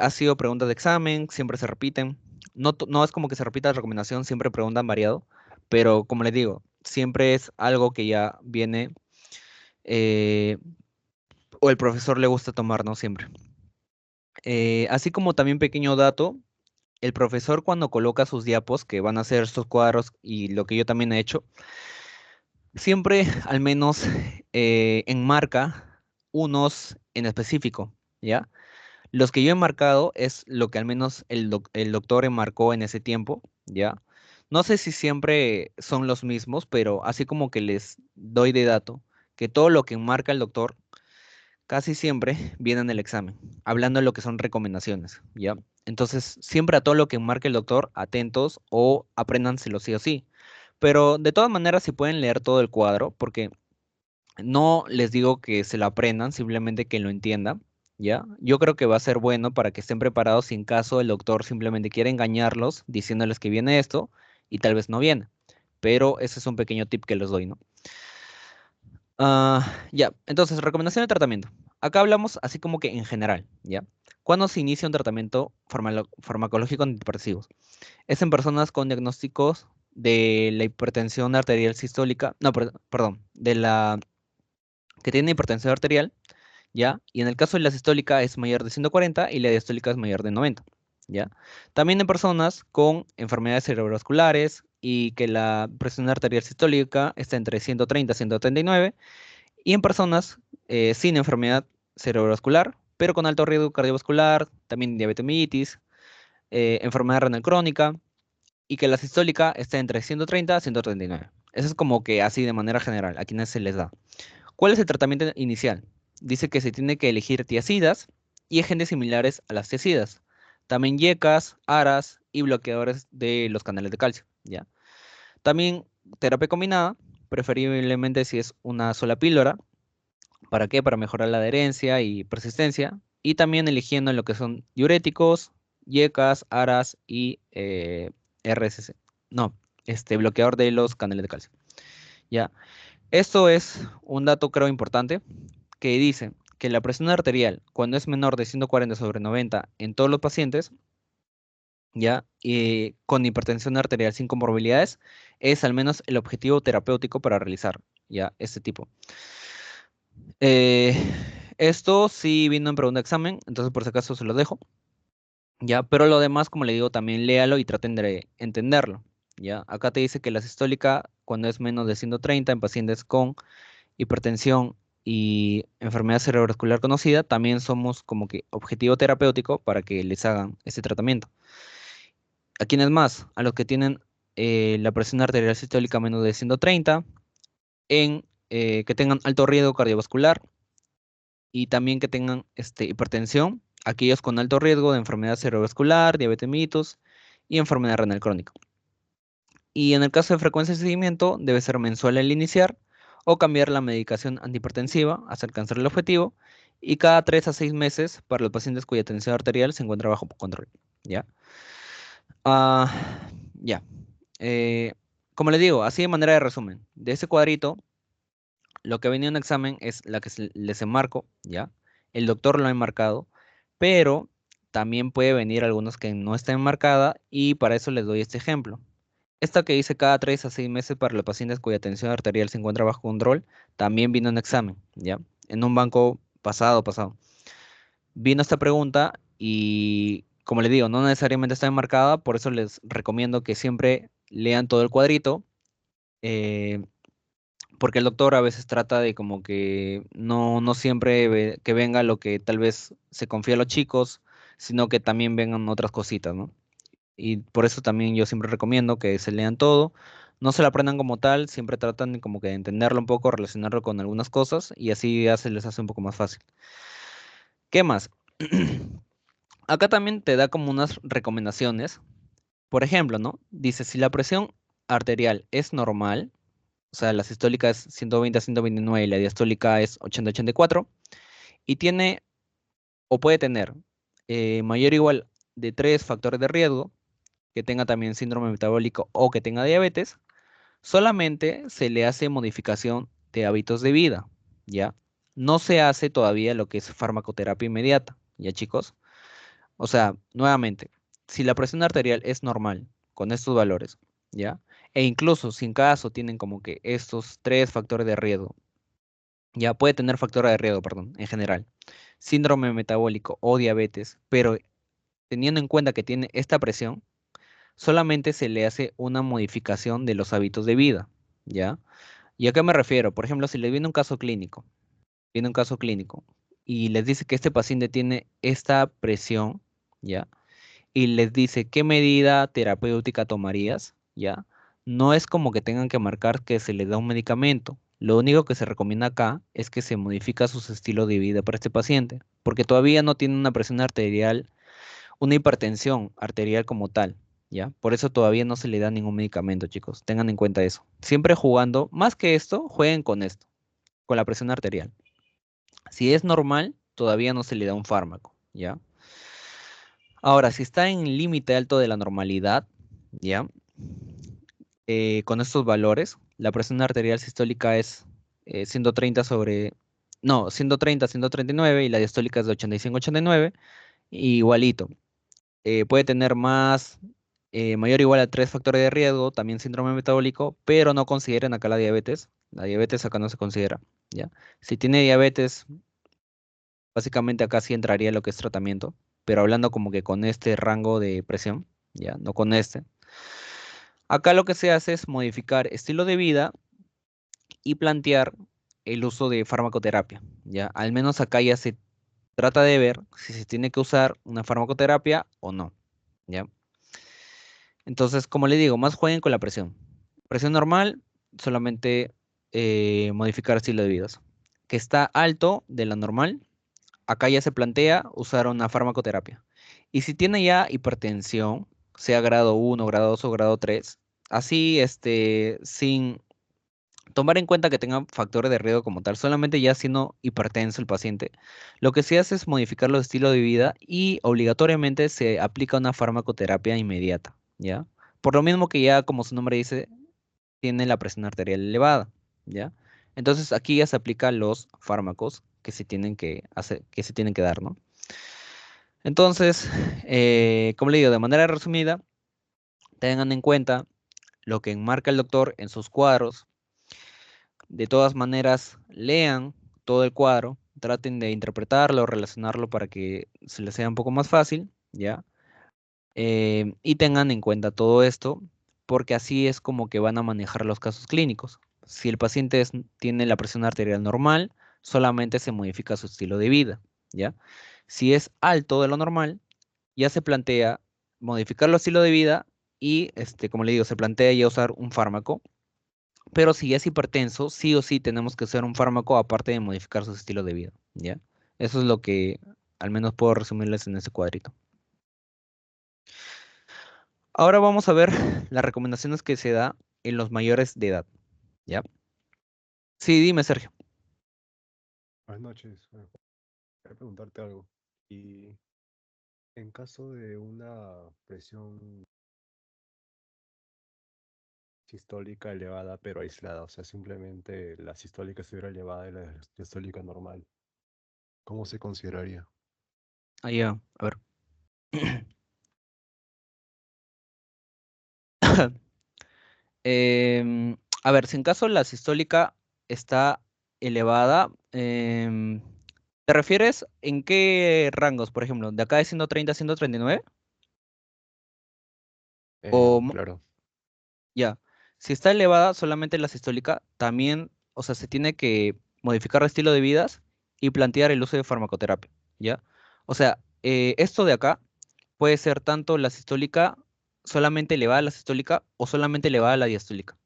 Ha sido preguntas de examen, siempre se repiten. No, no es como que se repita la recomendación, siempre preguntan variado, pero como les digo, siempre es algo que ya viene eh, o el profesor le gusta tomar, ¿no? Siempre. Así como también pequeño dato, el profesor cuando coloca sus diapos, que van a ser sus cuadros y lo que yo también he hecho, siempre al menos enmarca unos en específico, ¿ya? Los que yo he marcado es lo que al menos el doctor enmarcó en ese tiempo, ¿ya? No sé si siempre son los mismos, pero así como que les doy de dato que todo lo que enmarca el doctor casi siempre viene en el examen, hablando de lo que son recomendaciones, ¿ya? Entonces, siempre a todo lo que enmarque el doctor, atentos o apréndanselo sí o sí. Pero de todas maneras, si pueden leer todo el cuadro, porque no les digo que se lo aprendan, simplemente que lo entiendan, ¿ya? Yo creo que va a ser bueno para que estén preparados si en caso el doctor simplemente quiere engañarlos diciéndoles que viene esto y tal vez no viene. Pero ese es un pequeño tip que les doy, ¿no? Ya, entonces, recomendación de tratamiento. Acá hablamos así como que en general, ¿ya? ¿Cuándo se inicia un tratamiento farmacológico antidepresivos? Es en personas con diagnósticos de la hipertensión arterial sistólica, no, perdón, de la que tiene hipertensión arterial, ¿ya? Y en el caso de la sistólica es mayor de 140 y la diastólica es mayor de 90, ¿ya? También en personas con enfermedades cerebrovasculares y que la presión arterial sistólica está entre 130 y 139, y en personas sin enfermedad cerebrovascular, pero con alto riesgo cardiovascular, también diabetes mellitus, enfermedad renal crónica, y que la sistólica está entre 130 a 139. Eso es como que así de manera general, a quienes se les da. ¿Cuál es el tratamiento inicial? Dice que se tiene que elegir tiazidas y agentes similares a las tiazidas. También yecas, aras y bloqueadores de los canales de calcio, ¿ya? También terapia combinada, preferiblemente si es una sola píldora. ¿Para qué? Para mejorar la adherencia y persistencia. Y también eligiendo lo que son diuréticos, yecas, aras y RSC. No, bloqueador de los canales de calcio, ¿ya? Esto es un dato creo importante que dice que la presión arterial cuando es menor de 140/90 en todos los pacientes, ya, y con hipertensión arterial sin comorbilidades, es al menos el objetivo terapéutico para realizar, ya, este tipo. Eh, Esto sí vino en pregunta de examen, entonces por si acaso se lo dejo, ya, pero lo demás, como le digo, también léalo y traten de entenderlo, ya. Acá te dice que la sistólica cuando es menos de 130 en pacientes con hipertensión y enfermedad cerebrovascular conocida, también somos como que objetivo terapéutico para que les hagan ese tratamiento. ¿A quiénes más? A los que tienen la presión arterial sistólica menos de 130, que tengan alto riesgo cardiovascular y también que tengan hipertensión, aquellos con alto riesgo de enfermedad cerebrovascular, diabetes mellitus y enfermedad renal crónica. Y en el caso de frecuencia de seguimiento, debe ser mensual al iniciar o cambiar la medicación antihipertensiva hasta alcanzar el objetivo y cada 3 a 6 meses para los pacientes cuya tensión arterial se encuentra bajo control. ¿Ya? Ah, ya. Eh, Como les digo, así de manera de resumen, de ese cuadrito, lo que venía en un examen es la que les enmarco, ¿ya? El doctor lo ha enmarcado, pero también puede venir algunos que no estén enmarcada y para eso les doy este ejemplo. Esta que dice cada 3 a 6 meses para los pacientes cuya tensión arterial se encuentra bajo control, también vino en examen, ¿ya? En un banco pasado. Vino esta pregunta y, como les digo, no necesariamente está enmarcada, por eso les recomiendo que siempre lean todo el cuadrito, eh, porque el doctor a veces trata de como que no siempre que venga lo que tal vez se confía a los chicos, sino que también vengan otras cositas, ¿no? Y por eso también yo siempre recomiendo que se lean todo, no se lo aprendan como tal, siempre tratan de como que de entenderlo un poco, relacionarlo con algunas cosas y así ya se les hace un poco más fácil. ¿Qué más? Acá también te da como unas recomendaciones. Por ejemplo, ¿no? Dice, si la presión arterial es normal, o sea, la sistólica es 120 a 129 y la diastólica es 80 a 84, y tiene o puede tener mayor o igual de 3 factores de riesgo, que tenga también síndrome metabólico o que tenga diabetes, solamente se le hace modificación de hábitos de vida, ¿ya? No se hace todavía lo que es farmacoterapia inmediata, ¿ya chicos? O sea, nuevamente, si la presión arterial es normal con estos valores, ¿ya? E incluso si en caso tienen como que estos 3 factores de riesgo, ya puede tener factores de riesgo, perdón, en general, síndrome metabólico o diabetes, pero teniendo en cuenta que tiene esta presión, solamente se le hace una modificación de los hábitos de vida, ¿ya? ¿Y a qué me refiero? Por ejemplo, si le viene un caso clínico y les dice que este paciente tiene esta presión, ¿ya? Y les dice qué medida terapéutica tomarías, ¿ya? No es como que tengan que marcar que se les da un medicamento. Lo único que se recomienda acá es que se modifica su estilo de vida para este paciente, porque todavía no tiene una presión arterial, una hipertensión arterial como tal, ¿ya? Por eso todavía no se le da ningún medicamento, chicos. Tengan en cuenta eso. Siempre jugando, más que esto, jueguen con esto, con la presión arterial. Si es normal, todavía no se le da un fármaco, ¿ya? Ahora, si está en límite alto de la normalidad, ¿ya? Con estos valores, la presión arterial sistólica es 130 sobre, no, 130, 139 y la diastólica es de 85, 89. Igualito. Puede tener mayor o igual a 3 factores de riesgo, también síndrome metabólico, pero no consideren acá la diabetes. La diabetes acá no se considera, ¿ya? Si tiene diabetes, básicamente acá sí entraría lo que es tratamiento, pero hablando como que con este rango de presión, ¿ya? No con este. Acá lo que se hace es modificar estilo de vida y plantear el uso de farmacoterapia, ¿ya? Al menos acá ya se trata de ver si se tiene que usar una farmacoterapia o no, ¿ya? Entonces, como le digo, más jueguen con la presión. Presión normal, solamente modificar estilo de vida. Que está alto de la normal, acá ya se plantea usar una farmacoterapia. Y si tiene ya hipertensión, sea grado 1, grado 2 o grado 3, así, sin tomar en cuenta que tenga factores de riesgo como tal, solamente ya siendo hipertenso el paciente, lo que se hace es modificar los estilos de vida y obligatoriamente se aplica una farmacoterapia inmediata, ¿ya? Por lo mismo que ya, como su nombre dice, tiene la presión arterial elevada, ¿ya? Entonces aquí ya se aplican los fármacos que se tienen que hacer, que se tienen que dar, ¿no? Entonces, como le digo, de manera resumida, tengan en cuenta lo que enmarca el doctor en sus cuadros. De todas maneras, lean todo el cuadro, traten de interpretarlo, relacionarlo para que se les sea un poco más fácil, ¿ya? Y tengan en cuenta todo esto, porque así es como que van a manejar los casos clínicos. Si el paciente tiene la presión arterial normal, solamente se modifica su estilo de vida, ¿ya? Si es alto de lo normal, ya se plantea modificar el estilo de vida y, como le digo, se plantea ya usar un fármaco, pero si es hipertenso, sí o sí tenemos que usar un fármaco aparte de modificar su estilo de vida, ¿ya? Eso es lo que al menos puedo resumirles en ese cuadrito. Ahora vamos a ver las recomendaciones que se da en los mayores de edad, ¿ya? Sí, dime, Sergio. Buenas noches. Quería preguntarte algo. Y en caso de una presión sistólica elevada pero aislada, o sea, simplemente la sistólica estuviera elevada y la diastólica normal, ¿cómo se consideraría? Ya, a ver. A ver, si en caso la sistólica está elevada, ¿te refieres en qué rangos, por ejemplo? ¿De acá de 130 a 139? O, Claro. ya, si está elevada solamente la sistólica, también, o sea, se tiene que modificar el estilo de vidas y plantear el uso de farmacoterapia, ¿ya? O sea, esto de acá puede ser tanto la sistólica, solamente elevada la sistólica o solamente elevada la diastólica.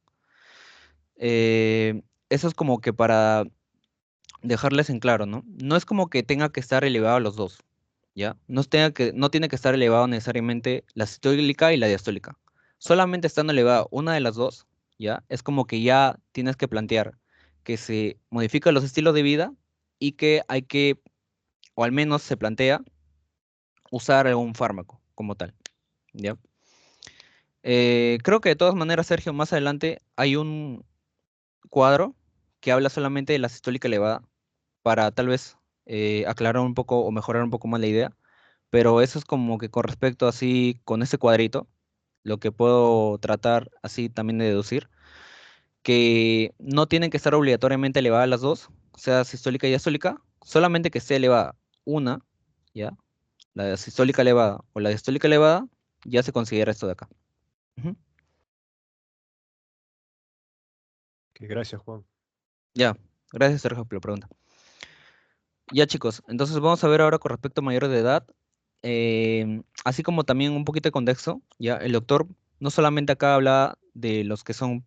Eso es como que para dejarles en claro, ¿no? No es como que tenga que estar elevado los dos, ¿ya? No tiene que estar elevado necesariamente la sistólica y la diastólica. Solamente estando elevado una de las dos, ¿ya? Es como que ya tienes que plantear que se modifican los estilos de vida y que hay que, o al menos se plantea, usar algún fármaco como tal, ¿ya? Creo que de todas maneras, Sergio, más adelante hay un cuadro que habla solamente de la sistólica elevada para tal vez aclarar un poco o mejorar un poco más la idea. Pero eso es como que con respecto así, con ese cuadrito, lo que puedo tratar así también de deducir, que no tienen que estar obligatoriamente elevadas las dos, sea sistólica y diastólica, solamente que esté elevada una, ¿ya? La sistólica elevada o la diastólica elevada, ya se considera esto de acá. Ujú. Que gracias, Juan. Ya, gracias Sergio por la pregunta. Ya chicos, entonces vamos a ver ahora con respecto a mayores de edad, así como también un poquito de contexto, ya el doctor no solamente acá habla de los que son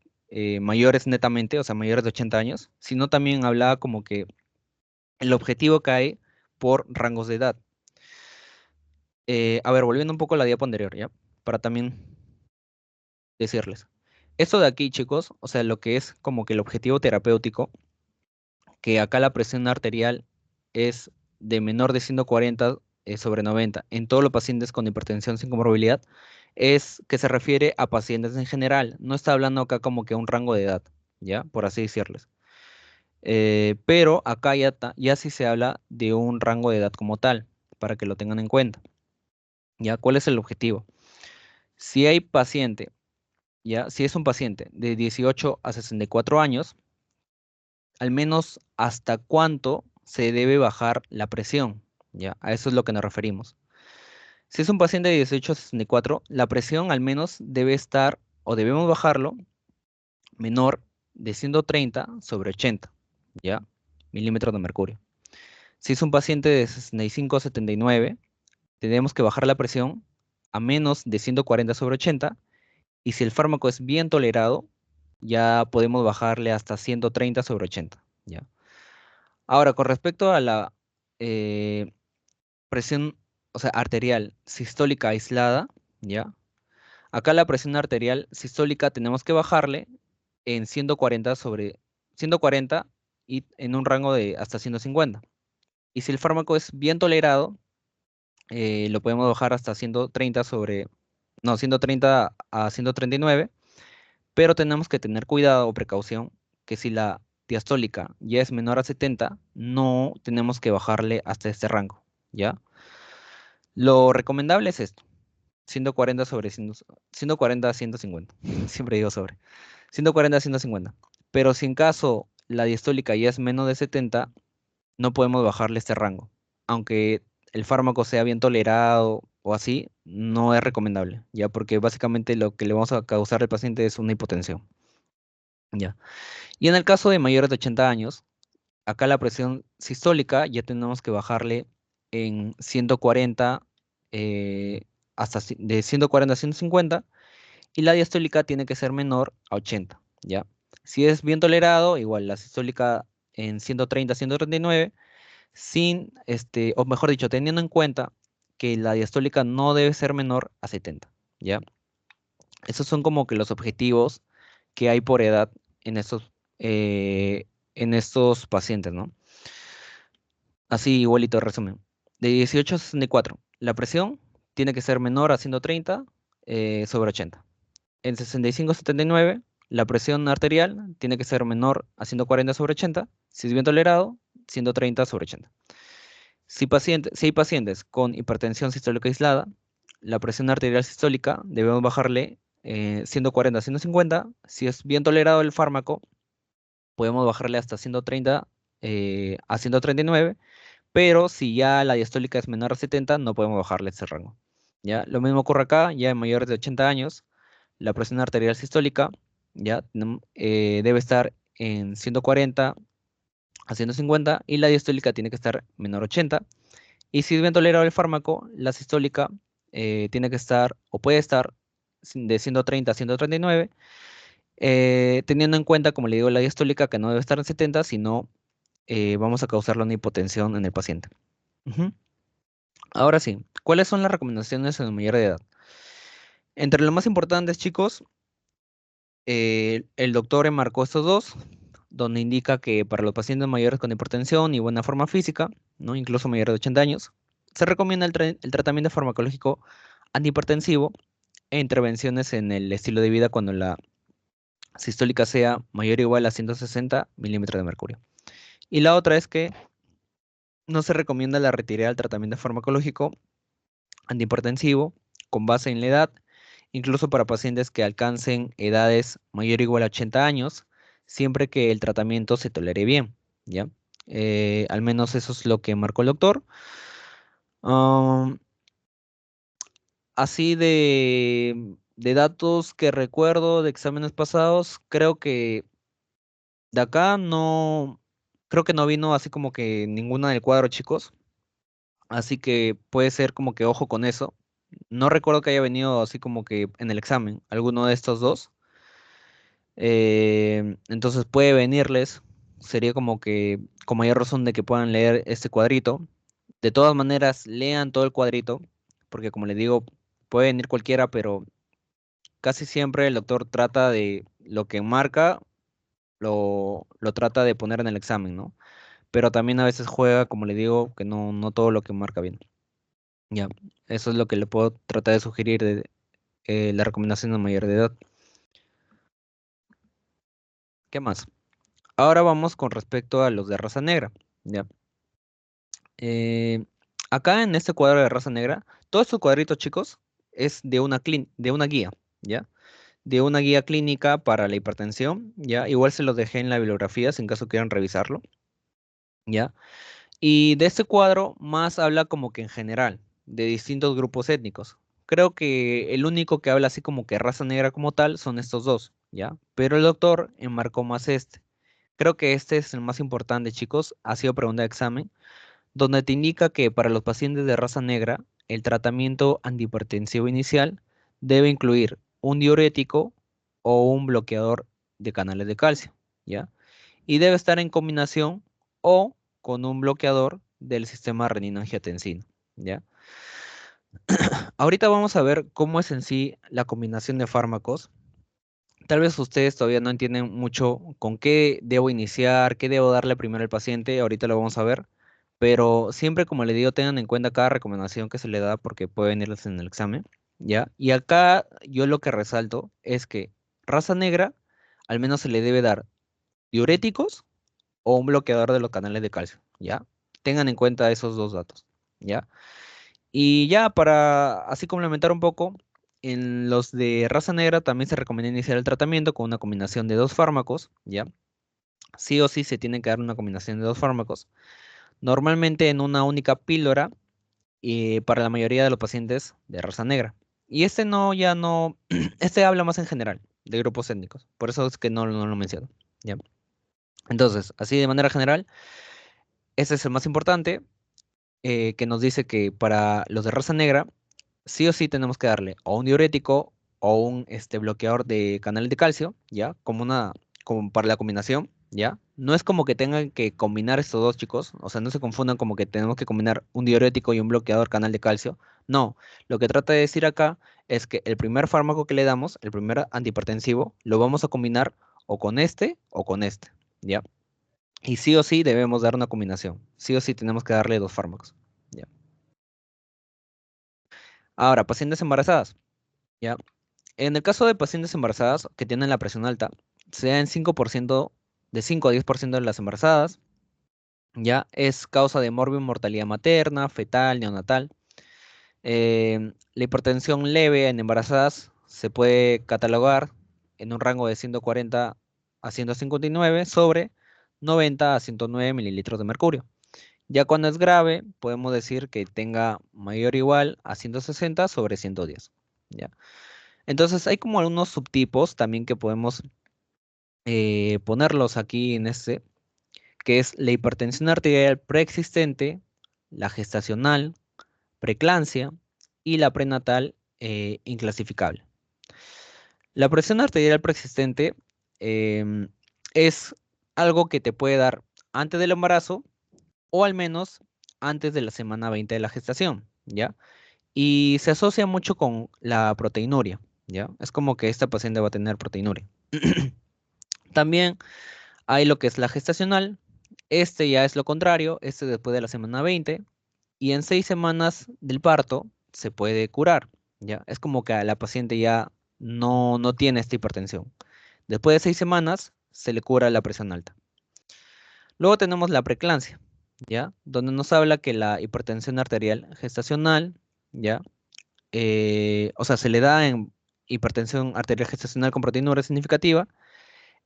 mayores netamente, o sea, mayores de 80 años, sino también habla como que el objetivo que hay por rangos de edad. A ver, volviendo un poco a la diapo anterior, ya, para también decirles. Esto de aquí, chicos, o sea, lo que es como que el objetivo terapéutico, que acá la presión arterial es de menor de 140 sobre 90 en todos los pacientes con hipertensión sin comorbilidad, es que se refiere a pacientes en general. No está hablando acá como que un rango de edad, ¿ya? Por así decirles. Pero acá ya sí se habla de un rango de edad como tal. para que lo tengan en cuenta. ¿Ya? ¿Cuál es el objetivo? Si hay paciente, ¿ya? Si es un paciente de 18 a 64 años, al menos hasta cuánto se debe bajar la presión, ¿ya? A eso es lo que nos referimos. Si es un paciente de 18 a 64, la presión al menos debe estar, o debemos bajarlo, menor de 130 sobre 80, ¿ya? Milímetros de mercurio. Si es un paciente de 65 a 79, tenemos que bajar la presión a menos de 140 sobre 80, y si el fármaco es bien tolerado, ya podemos bajarle hasta 130 sobre 80, ¿ya? Ahora, con respecto a la eh, presión, o sea, arterial sistólica aislada, ¿ya? Acá la presión arterial sistólica tenemos que bajarle en 140 sobre 140 y en un rango de hasta 150. Y si el fármaco es bien tolerado, lo podemos bajar hasta 130 sobre, no, 130 a 139, pero tenemos que tener cuidado o precaución que si la diastólica ya es menor a 70, no tenemos que bajarle hasta este rango, ¿ya? Lo recomendable es esto, 140 sobre 100, 140 a 150, siempre digo sobre, 140 a 150. Pero si en caso la diastólica ya es menos de 70, no podemos bajarle este rango. Aunque el fármaco sea bien tolerado o así, no es recomendable, ¿ya? Porque básicamente lo que le vamos a causar al paciente es una hipotensión, ¿ya? Y en el caso de mayores de 80 años, acá la presión sistólica ya tenemos que bajarle en 140, eh, de 140 a 150, y la diastólica tiene que ser menor a 80, ¿ya? Si es bien tolerado, igual la sistólica en 130 a 139, o mejor dicho, teniendo en cuenta que la diastólica no debe ser menor a 70, ¿ya? Esos son como que los objetivos que hay por edad en eh, en estos pacientes, ¿no? Así igualito resumen. De 18 a 64, la presión tiene que ser menor a 130 sobre 80. En 65 a 79, la presión arterial tiene que ser menor a 140 sobre 80. Si es bien tolerado, 130 sobre 80. Si hay pacientes con hipertensión sistólica aislada, la presión arterial sistólica debemos bajarle 140 a 150. Si es bien tolerado el fármaco, podemos bajarle hasta 130 a 139, pero si ya la diastólica es menor a 70, no podemos bajarle ese rango. ¿Ya? Lo mismo ocurre acá, ya en mayores de 80 años, la presión arterial sistólica ya debe estar en 140 a 150, y la diastólica tiene que estar menor a 80. Y si es bien tolerado el fármaco, la sistólica tiene que estar o puede estar de 130 a 139, teniendo en cuenta, como le digo, la diastólica que no debe estar en 70, sino vamos a causarle una hipotensión en el paciente. Ujú. Ahora sí, ¿cuáles son las recomendaciones en el mayor de edad? Entre lo más importantes, chicos, el doctor enmarcó estos dos, donde indica que para los pacientes mayores con hipertensión y buena forma física, ¿no? Incluso mayores de 80 años, se recomienda el tratamiento farmacológico antihipertensivo e intervenciones en el estilo de vida cuando la sistólica sea mayor o igual a 160 milímetros de mercurio. Y la otra es que no se recomienda la retirada del tratamiento farmacológico antihipertensivo con base en la edad, incluso para pacientes que alcancen edades mayor o igual a 80 años, siempre que el tratamiento se tolere bien, ¿ya? Al menos eso es lo que marcó el doctor. Am, Así de datos que recuerdo de exámenes pasados, creo que de acá no, creo que no vino así como que ninguna del cuadro, chicos. Así que puede ser como que ojo con eso. No recuerdo que haya venido así como que en el examen, alguno de estos dos. Entonces puede venirles. Sería como que con mayor razón de que puedan leer este cuadrito. De todas maneras, lean todo el cuadrito, porque como les digo, puede venir cualquiera, pero casi siempre el doctor trata de lo que marca, lo trata de poner en el examen, ¿no? Pero también a veces juega, como le digo, que no todo lo que marca bien. Ya, eso es lo que le puedo tratar de sugerir de la recomendación de mayor de edad. ¿Qué más? Ahora vamos con respecto a los de raza negra. Ya. Eh, Acá en este cuadro de raza negra, todos estos cuadritos, chicos, es de una guía, ¿ya? De una guía clínica para la hipertensión, ¿ya? Igual se los dejé en la bibliografía, si en caso quieran revisarlo, ¿ya? Y de este cuadro más habla como que en general, de distintos grupos étnicos. Creo que el único que habla así como que raza negra como tal son estos dos, ¿ya? Pero el doctor enmarcó más este. Creo que este es el más importante, chicos. Ha sido pregunta de examen, donde te indica que para los pacientes de raza negra, el tratamiento antihipertensivo inicial debe incluir un diurético o un bloqueador de canales de calcio, ¿ya? Y debe estar en combinación o con un bloqueador del sistema renina-angiotensina, ¿ya? Ahorita vamos a ver cómo es en sí la combinación de fármacos. Tal vez ustedes todavía no entienden mucho con qué debo iniciar, qué debo darle primero al paciente, ahorita lo vamos a ver, pero siempre como le digo, tengan en cuenta cada recomendación que se le da porque puede venirles en el examen, ¿ya? Y acá yo lo que resalto es que raza negra al menos se le debe dar diuréticos o un bloqueador de los canales de calcio, ¿ya? Tengan en cuenta esos dos datos, ¿ya? Y ya para así complementar un poco, en los de raza negra también se recomienda iniciar el tratamiento con una combinación de dos fármacos, ¿ya? Sí o sí se tiene que dar una combinación de dos fármacos, normalmente en una única píldora y para la mayoría de los pacientes de raza negra. Y este no, ya no, este habla más en general de grupos étnicos, por eso es que no lo menciono, ¿ya? Entonces, así de manera general, este es el más importante, que nos dice que para los de raza negra, sí o sí tenemos que darle o un diurético o un bloqueador de canales de calcio, ¿ya? Como para la combinación, ¿ya? No es como que tengan que combinar estos dos, chicos, o sea, no se confundan como que tenemos que combinar un diurético y un bloqueador canal de calcio. No, lo que trata de decir acá es que el primer fármaco que le damos, el primer antihipertensivo, lo vamos a combinar o con este, ¿ya? Y sí o sí debemos dar una combinación. Sí o sí tenemos que darle dos fármacos. ¿Ya? Ahora, pacientes embarazadas. ¿Ya? En el caso de pacientes embarazadas que tienen la presión alta, sea en 5%, de 5 a 10% de las embarazadas, ya es causa de mortalidad materna, fetal, neonatal. La hipertensión leve en embarazadas se puede catalogar en un rango de 140 a 159 sobre 90 a 109 mililitros de mercurio. Ya cuando es grave, podemos decir que tenga mayor o igual a 160 sobre 110. ¿Ya? Entonces hay como algunos subtipos también que podemos ponerlos aquí en este, que es la hipertensión arterial preexistente, la gestacional, preeclampsia y la prenatal inclasificable. La presión arterial preexistente em, es algo que te puede dar antes del embarazo o al menos antes de la semana 20 de la gestación, ¿ya? Y se asocia mucho con la proteinuria, ¿ya? Es como que esta paciente va a tener proteinuria. También hay lo que es la gestacional, este ya es lo contrario, este después de la semana 20, y en 6 semanas del parto se puede curar, ¿ya? Es como que a la paciente ya no tiene esta hipertensión. Después de 6 semanas se le cura la presión alta. Luego tenemos la preeclampsia, ¿ya? Donde nos habla que la hipertensión arterial gestacional, ¿ya? O sea, se le da en hipertensión arterial gestacional con proteinuria significativa,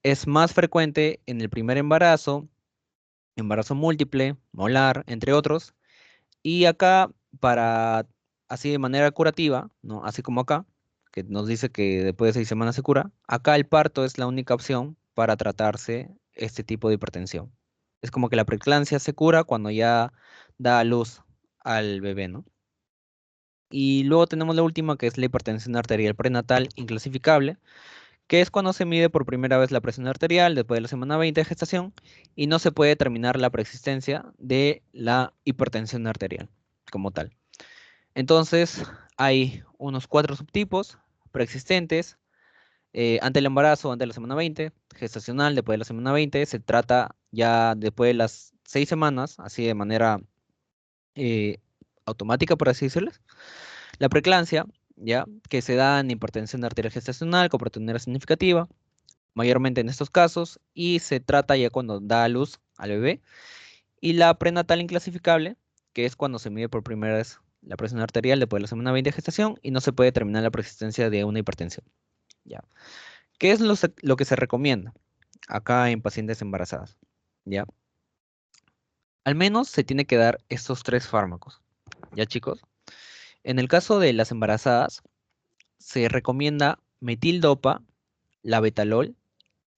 es más frecuente en el primer embarazo, embarazo múltiple, molar, entre otros, y acá para, así de manera curativa, ¿no? Así como acá, que nos dice que después de 6 semanas se cura, acá el parto es la única opción para tratarse este tipo de hipertensión. Es como que la preeclampsia se cura cuando ya da a luz al bebé, ¿no? Y luego tenemos la última, que es la hipertensión arterial prenatal inclasificable, que es cuando se mide por primera vez la presión arterial después de la semana 20 de gestación y no se puede determinar la preexistencia de la hipertensión arterial como tal. Entonces, hay unos 4 subtipos preexistentes, ante el embarazo, ante la semana 20, gestacional después de la semana 20, se trata ya después de las 6 semanas, así de manera eh, automática, por así decirlo. La preeclampsia, ya, que se da en hipertensión arterial gestacional con proteinuria significativa, mayormente en estos casos, y se trata ya cuando da a luz al bebé. Y la prenatal inclasificable, que es cuando se mide por primera vez la presión arterial después de la semana 20 de gestación y no se puede determinar la persistencia de una hipertensión. ¿Ya? ¿Qué es lo que se recomienda acá en pacientes embarazadas? ¿Ya? Al menos se tiene que dar estos 3 fármacos. ¿Ya, chicos? En el caso de las embarazadas, se recomienda metildopa, labetalol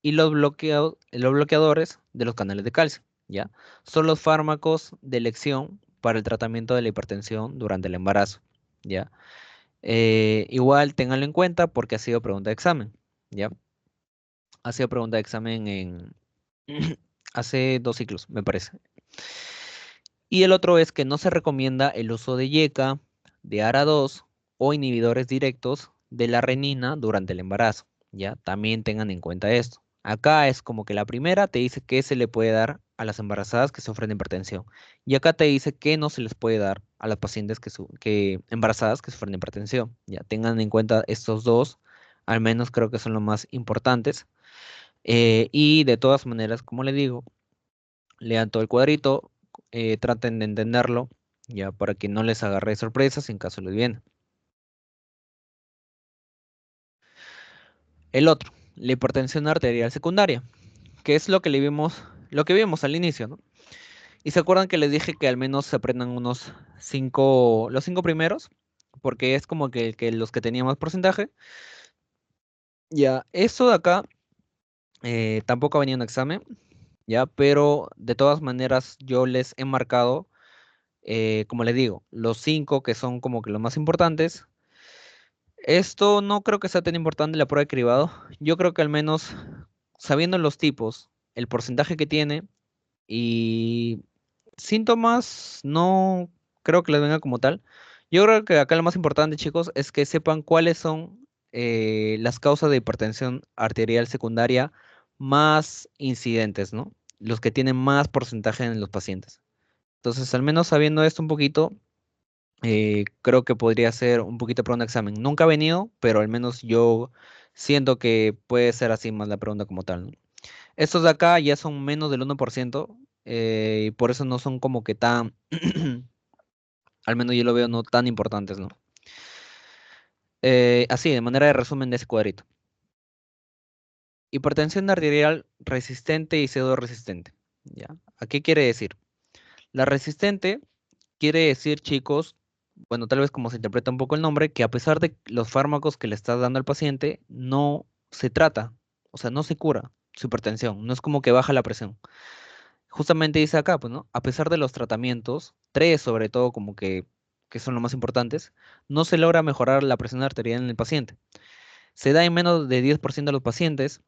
y los bloqueadores de los canales de calcio, ¿ya? Son los fármacos de elección para el tratamiento de la hipertensión durante el embarazo, ¿ya? Igual ténganlo en cuenta porque ha sido pregunta de examen, ¿ya? Ha sido pregunta de examen en hace 2 ciclos, me parece. Y el otro es que no se recomienda el uso de YECA, de ARA2 o inhibidores directos de la renina durante el embarazo, ¿ya? También tengan en cuenta esto. Acá es como que la primera te dice que se le puede dar a las embarazadas que sufren de hipertensión. Y acá te dice que no se les puede dar a las pacientes que embarazadas que sufren de hipertensión. Ya tengan en cuenta estos dos, al menos creo que son los más importantes. Y de todas maneras, como le digo, lean todo el cuadrito, traten de entenderlo, ya para que no les agarre sorpresas en caso les viene. El otro, la hipertensión arterial secundaria, que es lo que vimos al inicio, ¿no? Y se acuerdan que les dije que al menos se aprendan unos 5, los 5 primeros, porque es como que los que tenían más porcentaje. Ya, eso de acá tampoco venía en un examen, ya, pero de todas maneras yo les he marcado, como les digo, los 5 que son como que los más importantes. Esto no creo que sea tan importante la prueba de cribado. Yo creo que al menos sabiendo los tipos, el porcentaje que tiene y síntomas, no creo que les venga como tal. Yo creo que acá lo más importante, chicos, es que sepan cuáles son las causas de hipertensión arterial secundaria más incidentes, ¿no? Los que tienen más porcentaje en los pacientes. Entonces, al menos sabiendo esto un poquito, creo que podría ser un poquito para un examen. Nunca ha venido, pero al menos yo siento que puede ser así más la pregunta como tal, ¿no? Estos de acá ya son menos del 1%, y por eso no son como que tan, al menos yo lo veo no tan importantes, ¿no? Así, de manera de resumen de ese cuadrito. Hipertensión arterial resistente y pseudo resistente. ¿Ya? ¿A qué quiere decir? La resistente quiere decir, chicos, bueno, tal vez como se interpreta un poco el nombre, que a pesar de los fármacos que le estás dando al paciente, no se trata, o sea, no se cura su hipertensión, no es como que baja la presión. Justamente dice acá, pues, ¿no? A pesar de los tratamientos, 3 sobre todo como que son los más importantes, no se logra mejorar la presión arterial en el paciente. Se da en menos de 10% de los pacientes,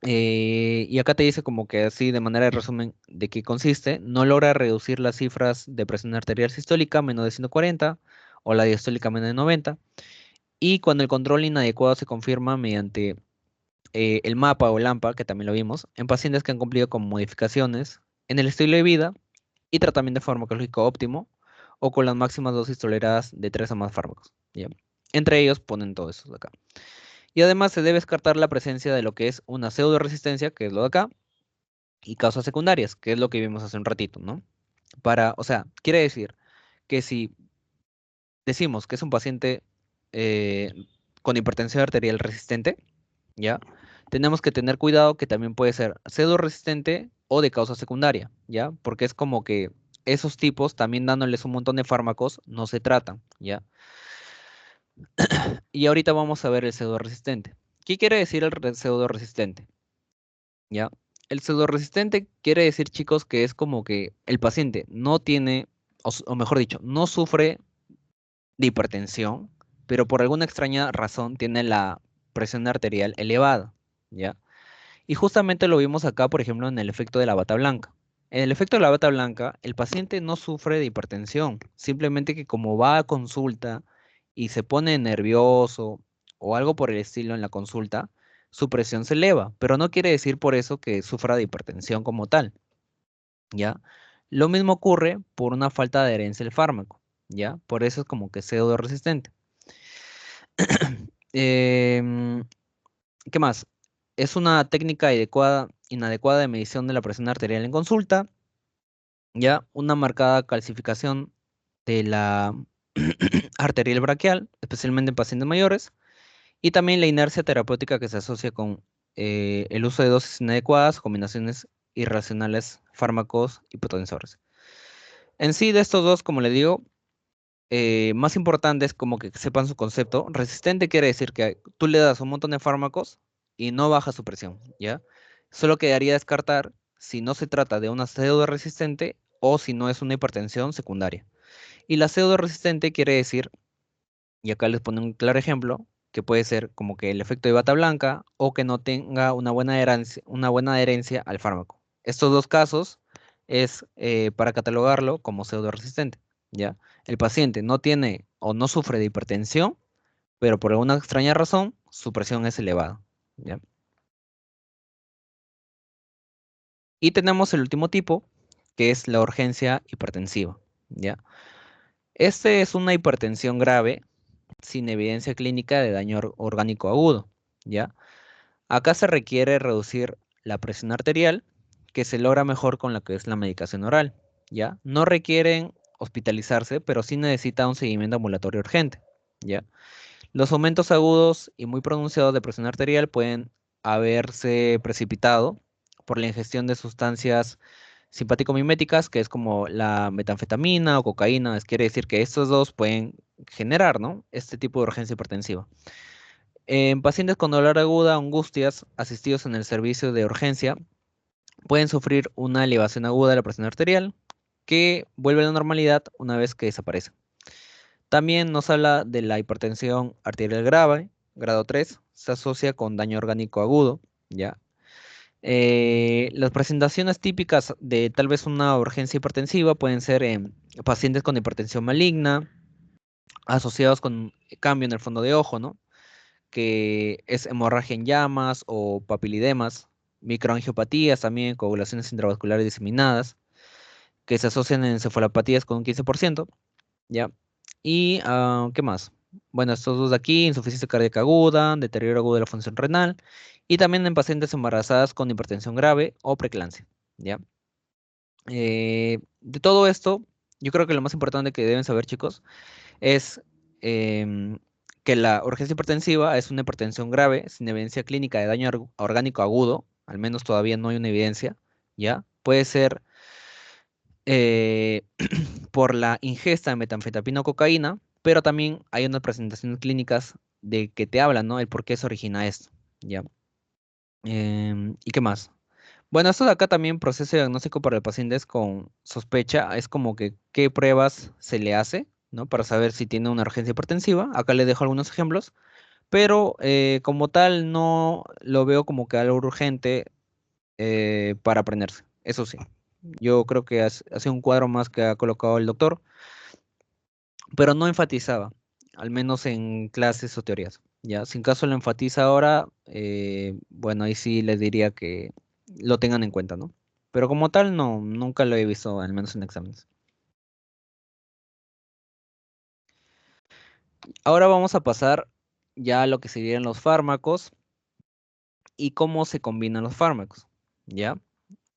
y acá te dice como que así de manera de resumen de qué consiste, no logra reducir las cifras de presión arterial sistólica menos de 140 o la diastólica menos de 90, y cuando el control inadecuado se confirma mediante el mapa o el AMPA, que también lo vimos, en pacientes que han cumplido con modificaciones en el estilo de vida y tratamiento farmacológico óptimo o con las máximas dosis toleradas de 3 o más fármacos. ¿Ya? Entre ellos ponen todos estos de acá. Y además se debe descartar la presencia de lo que es una pseudo resistencia, que es lo de acá, y causas secundarias, que es lo que vimos hace un ratito, ¿no? O sea, quiere decir que si decimos que es un paciente eh, con hipertensión arterial resistente, ¿ya? Tenemos que tener cuidado que también puede ser pseudo resistente o de causa secundaria, ¿ya? Porque es como que esos tipos, también dándoles un montón de fármacos, no se tratan, ¿ya? Y ahorita vamos a ver el pseudo resistente. ¿Qué quiere decir el pseudo resistente? ¿Ya? El pseudo resistente quiere decir, chicos, que es como que el paciente no tiene, o mejor dicho, no sufre de hipertensión, pero por alguna extraña razón tiene la presión arterial elevada, ¿ya? Y justamente lo vimos acá, por ejemplo, en el efecto de la bata blanca. En el efecto de la bata blanca, el paciente no sufre de hipertensión, simplemente que como va a consulta y se pone nervioso o algo por el estilo en la consulta, su presión se eleva, pero no quiere decir por eso que sufra de hipertensión como tal, ¿ya? Lo mismo ocurre por una falta de adherencia al fármaco, ¿ya? Por eso es como que pseudo resistente. Em, ¿Qué más? Es una técnica inadecuada de medición de la presión arterial en consulta. ya una marcada calcificación de la arterial braquial, especialmente en pacientes mayores, y también la inercia terapéutica que se asocia con el uso de dosis inadecuadas, combinaciones irracionales, fármacos y potensores. En sí, de estos dos, como le digo, más importante es como que sepan su concepto. Resistente quiere decir que tú le das un montón de fármacos y no baja su presión, ¿ya? Solo quedaría descartar si no se trata de una pseudo resistente o si no es una hipertensión secundaria. Y la pseudo resistente quiere decir, y acá les pongo un claro ejemplo, que puede ser como que el efecto de bata blanca o que no tenga una buena adherencia al fármaco. Estos dos casos es para catalogarlo como pseudo resistente, ¿ya? El paciente no tiene o no sufre de hipertensión, pero por alguna extraña razón su presión es elevada, ¿ya? Y tenemos el último tipo, que es la urgencia hipertensiva, ¿ya? Este es una hipertensión grave sin evidencia clínica de daño orgánico agudo, ¿ya? Acá se requiere reducir la presión arterial, que se logra mejor con lo que es la medicación oral, ¿ya? No requieren hospitalizarse, pero sí necesita un seguimiento ambulatorio urgente, ¿ya? Los aumentos agudos y muy pronunciados de presión arterial pueden haberse precipitado por la ingestión de sustancias simpático-miméticas, que es como la metanfetamina o cocaína. Quiere decir que estos dos pueden generar, ¿no?, este tipo de urgencia hipertensiva. En pacientes con dolor aguda, angustias, asistidos en el servicio de urgencia, pueden sufrir una elevación aguda de la presión arterial que vuelve a la normalidad una vez que desaparece. También nos habla de la hipertensión arterial grave, grado 3, se asocia con daño orgánico agudo, ¿ya? Las presentaciones típicas de tal vez una urgencia hipertensiva pueden ser en pacientes con hipertensión maligna, asociados con cambio en el fondo de ojo, ¿no?, que es hemorragia en llamas o papilidemas, microangiopatías también, coagulaciones intravasculares diseminadas, que se asocian en encefalopatías con un 15%, ¿ya? Y, ¿qué más? Bueno, estos dos de aquí, insuficiencia cardíaca aguda, deterioro agudo de la función renal, y también en pacientes embarazadas con hipertensión grave o preeclampsia, ¿ya? De todo esto, yo creo que lo más importante que deben saber, chicos, es em, que la urgencia hipertensiva es una hipertensión grave sin evidencia clínica de daño orgánico agudo, al menos todavía no hay una evidencia, ¿ya? Puede ser eh, por la ingesta de metanfetamina o cocaína, pero también hay unas presentaciones clínicas de que te hablan, ¿no?, el por qué se origina esto, ¿ya? ¿Y qué más? Bueno, esto de acá también, proceso diagnóstico para los pacientes con sospecha, es como que qué pruebas se le hace, ¿no?, para saber si tiene una urgencia hipertensiva. Acá les dejo algunos ejemplos, pero como tal no lo veo como que algo urgente para aprenderse. Eso sí, yo creo que hace un cuadro más que ha colocado el doctor, pero no enfatizaba, al menos en clases o teorías. Ya, si en caso lo enfatiza ahora, bueno, ahí sí les diría que lo tengan en cuenta, ¿no? Pero como tal, no, nunca lo he visto, al menos en exámenes. Ahora vamos a pasar ya a lo que serían los fármacos y cómo se combinan los fármacos, ¿ya?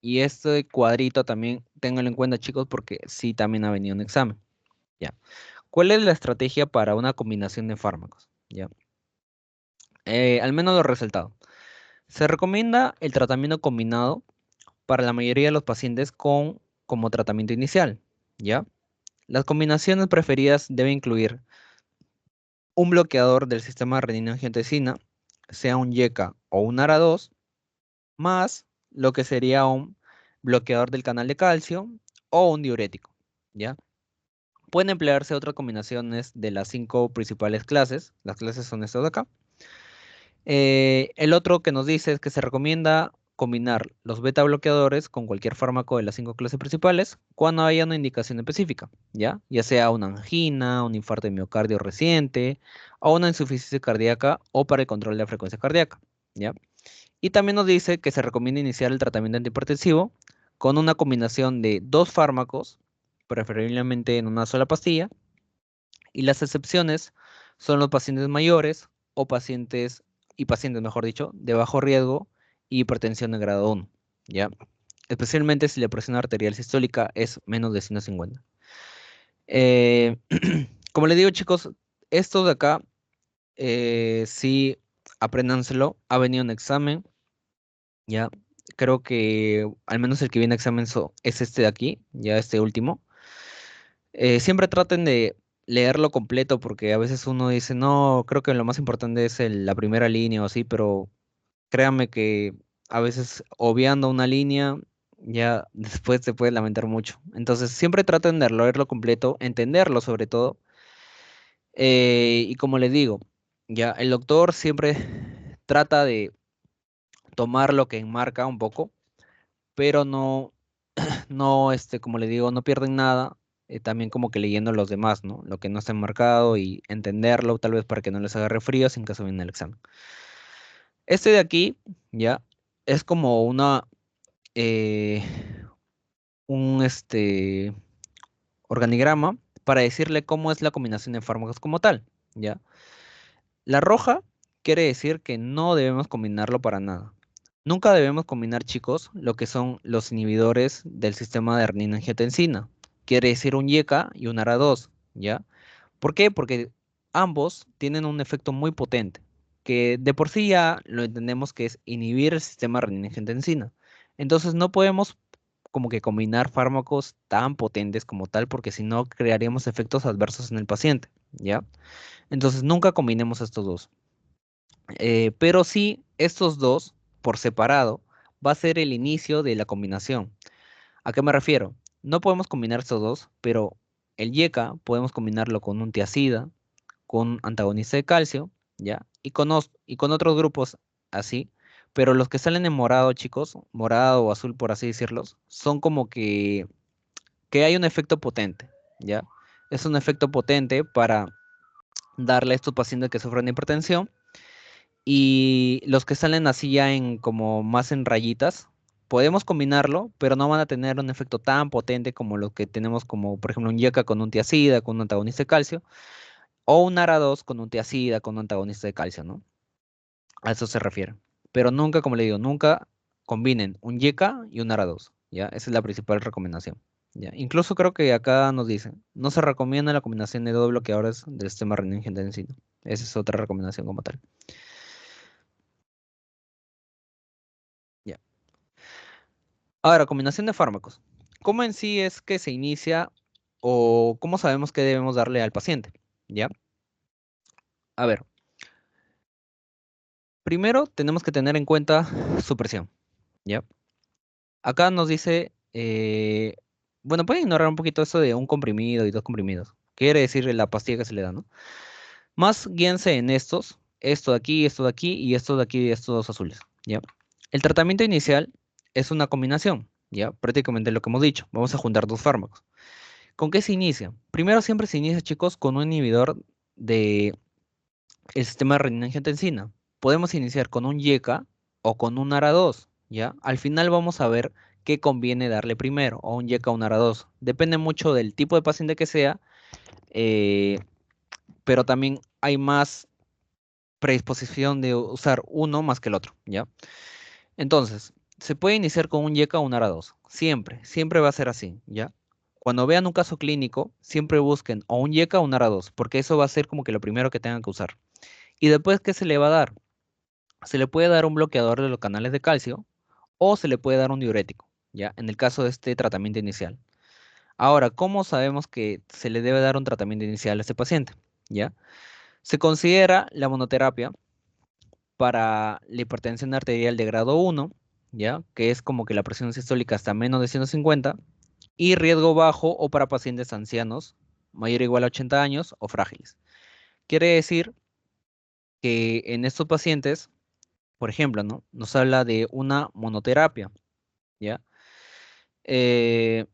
Y este cuadrito también ténganlo en cuenta, chicos, porque sí también ha venido un examen, ¿ya? ¿Cuál es la estrategia para una combinación de fármacos? ¿Ya? Al menos lo resaltado. Se recomienda el tratamiento combinado para la mayoría de los pacientes como tratamiento inicial, ¿ya? Las combinaciones preferidas deben incluir un bloqueador del sistema renina-angiotensina, sea un YECA o un ARA2, más lo que sería un bloqueador del canal de calcio o un diurético, ¿ya? Pueden emplearse otras combinaciones de las 5 principales clases. Las clases son estas de acá. El otro que nos dice es que se recomienda combinar los beta bloqueadores con cualquier fármaco de las 5 clases principales cuando haya una indicación específica, ¿ya? Ya sea una angina, un infarto de miocardio reciente o una insuficiencia cardíaca o para el control de la frecuencia cardíaca, ¿ya? Y también nos dice que se recomienda iniciar el tratamiento antihipertensivo con una combinación de 2 fármacos, preferiblemente en una sola pastilla, y las excepciones son los pacientes mayores o pacientes, mejor dicho, de bajo riesgo y hipertensión de grado 1, ¿ya? especialmente si la presión arterial sistólica es menos de 150. Eh, como les digo, chicos, esto de acá, sí, apréndanselo. Ha venido un examen, ya. Creo que al menos el que viene a examen es este de aquí, ya este último. Siempre traten de leerlo completo porque a veces uno dice, no, creo que lo más importante es la primera línea o así, pero créanme que a veces obviando una línea ya después se puede lamentar mucho. Entonces siempre traten de leerlo completo, entenderlo sobre todo. Y como les digo, ya el doctor siempre trata de tomar lo que enmarca un poco, pero no, no, como le digo, no pierden nada. También como que leyendo los demás, ¿no? Lo que no está enmarcado y entenderlo, tal vez para que no les agarre frío en caso viene el examen. Este de aquí, ya, es como eh, un organigrama para decirle cómo es la combinación de fármacos como tal, ¿ya? La roja quiere decir que no debemos combinarlo para nada. Nunca debemos combinar, chicos, lo que son los inhibidores del sistema de renina-angiotensina. Quiere decir un YK y un ARA2, ¿ya? ¿Por qué? Porque ambos tienen un efecto muy potente, que de por sí ya lo entendemos que es inhibir el sistema renina-angiotensina. Entonces no podemos como que combinar fármacos tan potentes como tal, porque si no crearíamos efectos adversos en el paciente, ¿ya? Entonces nunca combinemos estos dos. Pero sí, estos dos, por separado, va a ser el inicio de la combinación. ¿A qué me refiero? No podemos combinar estos dos, pero el YECA podemos combinarlo con un tiacida, con un antagonista de calcio, ¿ya? Y con otros grupos así. Pero los que salen en morado, chicos, morado o azul, por así decirlos, son como que hay un efecto potente, ¿ya? Es un efecto potente para darle a estos pacientes que sufren de hipertensión. Y los que salen así ya en como más en rayitas, podemos combinarlo, pero no van a tener un efecto tan potente como los que tenemos como, por ejemplo, un YECA con un tiacida, con un antagonista de calcio, o un ARA2 con un tiacida, con un antagonista de calcio, ¿no? A eso se refiere. Pero nunca, como le digo, nunca combinen un YECA y un ARA2, ¿ya? Esa es la principal recomendación, ¿ya? Incluso creo que acá nos dicen, no se recomienda la combinación de dos bloqueadores del sistema renina-angiotensina. Esa es otra recomendación como tal. Ya. Ahora, combinación de fármacos. ¿Cómo en sí es que se inicia o cómo sabemos qué debemos darle al paciente? ¿Ya? A ver, primero tenemos que tener en cuenta su presión. ¿Ya? Acá nos dice, bueno, pueden ignorar un poquito eso de un comprimido y dos comprimidos. Quiere decir la pastilla que se le da, ¿no? Más guíense en estos, esto de aquí y esto de aquí y estos dos azules. ¿Ya? El tratamiento inicial es una combinación. ¿Ya? Prácticamente lo que hemos dicho. Vamos a juntar dos fármacos. ¿Con qué se inicia? Primero siempre se inicia, chicos, con un inhibidor del sistema de renina-angiotensina. Podemos iniciar con un YECA o con un ARA2, ¿ya? Al final vamos a ver qué conviene darle primero, o un YECA o un ARA2. Depende mucho del tipo de paciente que sea, eh, pero también hay más predisposición de usar uno más que el otro, ¿ya? Entonces, se puede iniciar con un YECA o un ARA2. Siempre, siempre va a ser así, ¿ya? Cuando vean un caso clínico, siempre busquen o un YECA o un ARA2, porque eso va a ser como que lo primero que tengan que usar. Y después, ¿qué se le va a dar? Se le puede dar un bloqueador de los canales de calcio o se le puede dar un diurético, ¿ya? En el caso de este tratamiento inicial. Ahora, ¿cómo sabemos que se le debe dar un tratamiento inicial a este paciente? ¿Ya? Se considera la monoterapia para la hipertensión arterial de grado 1, ¿ya? Que es como que la presión sistólica está menos de 150, y riesgo bajo o para pacientes ancianos, mayor o igual a 80 años o frágiles. Quiere decir que en estos pacientes, por ejemplo, ¿no? Nos habla de una monoterapia, ¿ya? Eh,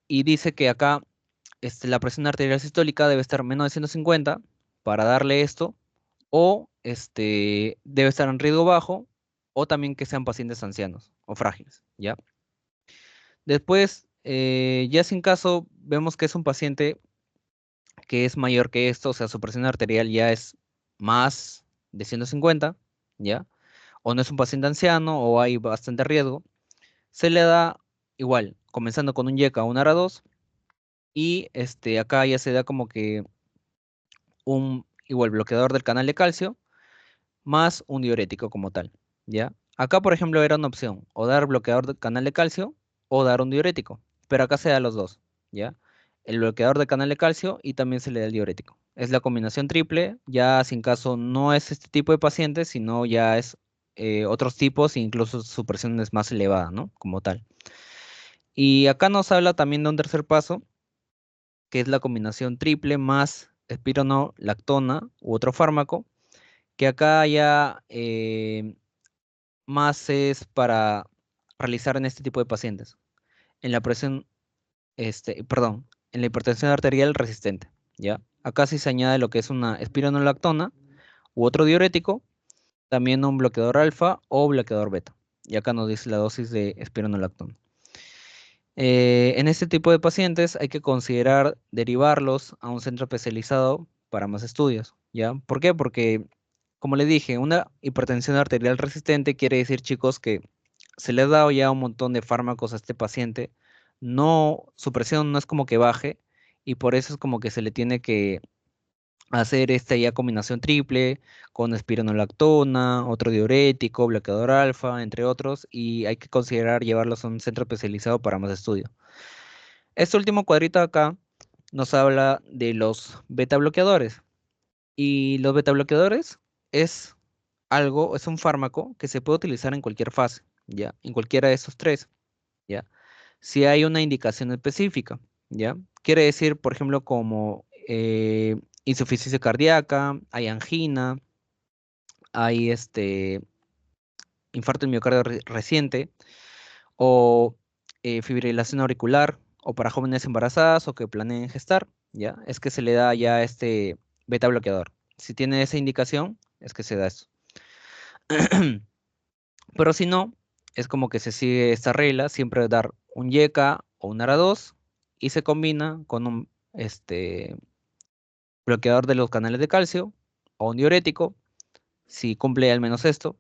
y dice que acá la presión arterial sistólica debe estar menos de 150 para darle esto, o debe estar en riesgo bajo, o también que sean pacientes ancianos o frágiles, ¿ya? Después, ya sin caso, vemos que es un paciente que es mayor que esto, o sea, su presión arterial ya es más de 150, ¿ya? O no es un paciente anciano o hay bastante riesgo. Se le da igual, comenzando con un YECA o un ARA2, y acá ya se da como que un igual bloqueador del canal de calcio más un diurético como tal, ¿ya? Acá, por ejemplo, era una opción, o dar bloqueador del canal de calcio o dar un diurético, pero acá se da los dos, ¿ya? El bloqueador del canal de calcio y también se le da el diurético. Es la combinación triple, ya sin caso no es este tipo de pacientes, sino ya es otros tipos, e incluso su presión es más elevada, ¿no? Como tal. Y acá nos habla también de un tercer paso, que es la combinación triple más espironolactona u otro fármaco, que acá ya más es para realizar en este tipo de pacientes, en la presión, perdón, en la hipertensión arterial resistente, ¿ya? Acá sí se añade lo que es una espironolactona u otro diurético, también un bloqueador alfa o bloqueador beta. Y acá nos dice la dosis de espironolactona. En este tipo de pacientes hay que considerar derivarlos a un centro especializado para más estudios, ¿ya? ¿Por qué? Porque, como les dije, una hipertensión arterial resistente quiere decir, chicos, que se le ha dado ya un montón de fármacos a este paciente, no, su presión no es como que baje, y por eso es como que se le tiene que hacer esta ya combinación triple con espironolactona, otro diurético, bloqueador alfa, entre otros, y hay que considerar llevarlos a un centro especializado para más estudio. Este último cuadrito acá nos habla de los beta bloqueadores, y los beta bloqueadores es algo, es un fármaco que se puede utilizar en cualquier fase, ya, en cualquiera de estos tres, ya. Si hay una indicación específica, ¿ya? Quiere decir, por ejemplo, como insuficiencia cardíaca, hay angina, hay infarto del miocardio reciente, o fibrilación auricular, o para jóvenes embarazadas o que planeen gestar, ¿ya? Es que se le da ya este beta bloqueador. Si tiene esa indicación, es que se da eso. Pero si no, es como que se sigue esta regla, siempre dar un YECA o un ARA2 y se combina con un bloqueador de los canales de calcio o un diurético, si cumple al menos esto.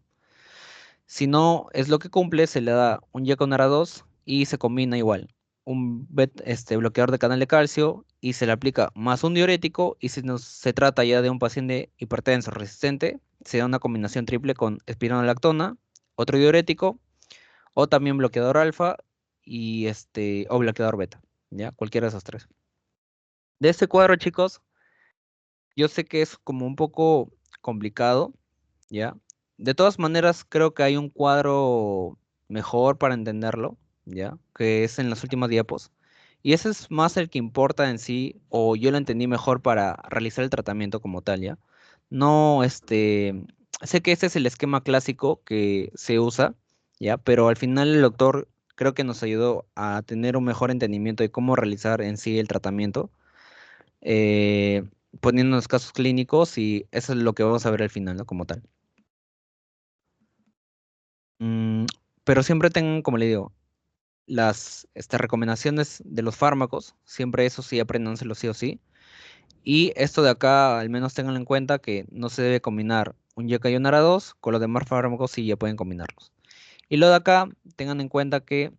Si no es lo que cumple, se le da un YECA o un ARA2 y se combina igual. Bloqueador de canal de calcio y se le aplica más un diurético, y si se trata ya de un paciente hipertenso resistente, se da una combinación triple con espironolactona, otro diurético o también bloqueador alfa y o bloqueador beta, ¿ya? Cualquiera de esos tres. De este cuadro, chicos, yo sé que es como un poco complicado, ¿ya? De todas maneras, creo que hay un cuadro mejor para entenderlo, ¿ya? Que es en las últimas diapos. Y ese es más el que importa en sí, o yo lo entendí mejor para realizar el tratamiento como tal, ¿ya? No, sé que este es el esquema clásico que se usa, ¿ya? Pero al final el doctor creo que nos ayudó a tener un mejor entendimiento de cómo realizar en sí el tratamiento, eh, poniendo los casos clínicos, y eso es lo que vamos a ver al final, ¿no? Como tal. Mm, pero siempre tengan, como le digo, las recomendaciones de los fármacos, siempre eso sí, apréndanselo sí o sí. Y esto de acá, al menos tengan en cuenta que no se debe combinar un YECA y un ARA2, con los demás fármacos sí ya pueden combinarlos. Y lo de acá, tengan en cuenta que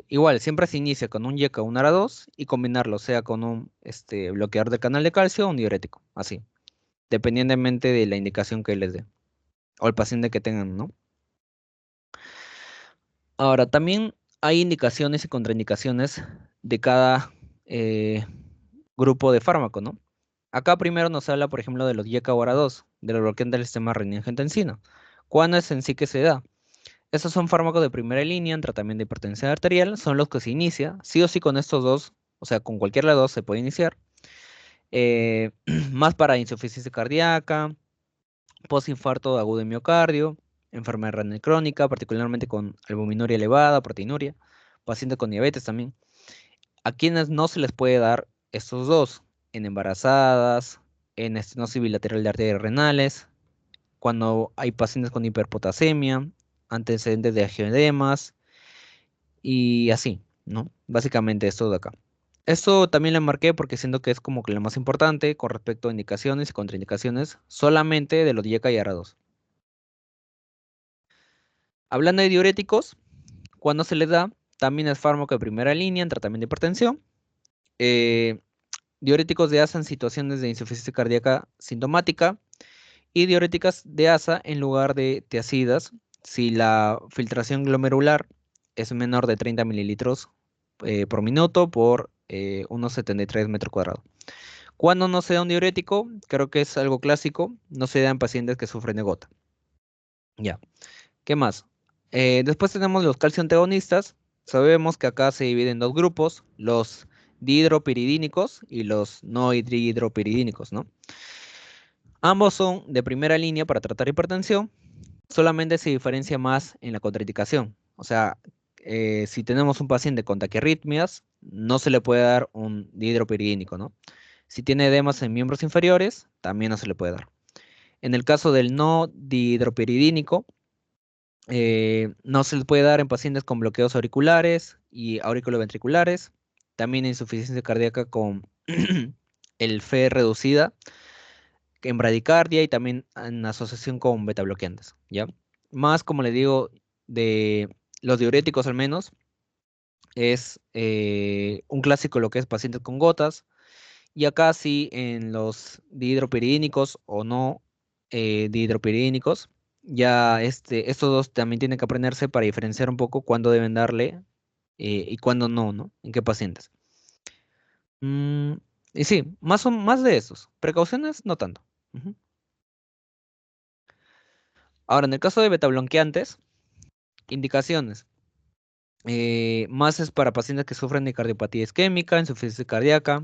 igual, siempre se inicia con un YECA o un ARA2 y combinarlo, sea con un bloqueador de canal de calcio o un diurético, así, dependientemente de la indicación que les dé, o el paciente que tengan, ¿no? Ahora, también hay indicaciones y contraindicaciones de cada eh, grupo de fármaco, ¿no? Acá primero nos habla, por ejemplo, de los YECA-HORA2, de los bloqueantes del sistema renina-angiotensina. ¿Cuándo es en sí que se da? Estos son fármacos de primera línea en tratamiento de hipertensión arterial, son los que se inicia, sí o sí con estos dos, o sea, con cualquiera de los dos se puede iniciar, más para insuficiencia cardíaca, postinfarto agudo de miocardio, enfermedad renal crónica, particularmente con albuminuria elevada, proteinuria, pacientes con diabetes también. A quienes no se les puede dar estos dos, en embarazadas, en estenosis bilateral de arterias renales, cuando hay pacientes con hiperpotasemia, antecedentes de angioedemas y así, ¿no? Básicamente esto de acá. Esto también le marqué porque siento que es como que lo más importante con respecto a indicaciones y contraindicaciones solamente de los YECA y ARA2. Hablando de diuréticos, cuando se les da, también es fármaco de primera línea en tratamiento de hipertensión. Eh, Diuréticos de ASA en situaciones de insuficiencia cardíaca sintomática y diuréticas de ASA en lugar de tiazidas si la filtración glomerular es menor de 30 mililitros por minuto por unos 73 metros cuadrados. Cuando no se da un diurético, creo que es algo clásico, no se da en pacientes que sufren de gota. Ya, ¿qué más? Después tenemos los calcio antagonistas. Sabemos que acá se dividen en dos grupos, los dihidropiridínicos y los no dihidropiridínicos, ¿no? Ambos son de primera línea para tratar hipertensión, solamente se diferencia más en la contraindicación. O sea, si tenemos un paciente con taquiarritmias, no se le puede dar un dihidropiridínico, ¿no? Si tiene edemas en miembros inferiores, también no se le puede dar. En el caso del no dihidropiridínico, no se le puede dar en pacientes con bloqueos auriculares y auriculoventriculares, también insuficiencia cardíaca con el Fe reducida, en bradicardia y también en asociación con betabloqueantes, ¿ya? Más, como le digo, de los diuréticos al menos, es un clásico lo que es pacientes con gotas, y acá sí en los dihidropiridínicos o no dihidropiridínicos, ya estos dos también tienen que aprenderse para diferenciar un poco cuándo deben darle y cuándo no, ¿no? En qué pacientes. Mm, y sí, más de esos. Precauciones, no tanto. Ujú. Ahora, en el caso de betablonqueantes, indicaciones. Más es para pacientes que sufren de cardiopatía isquémica, insuficiencia cardíaca,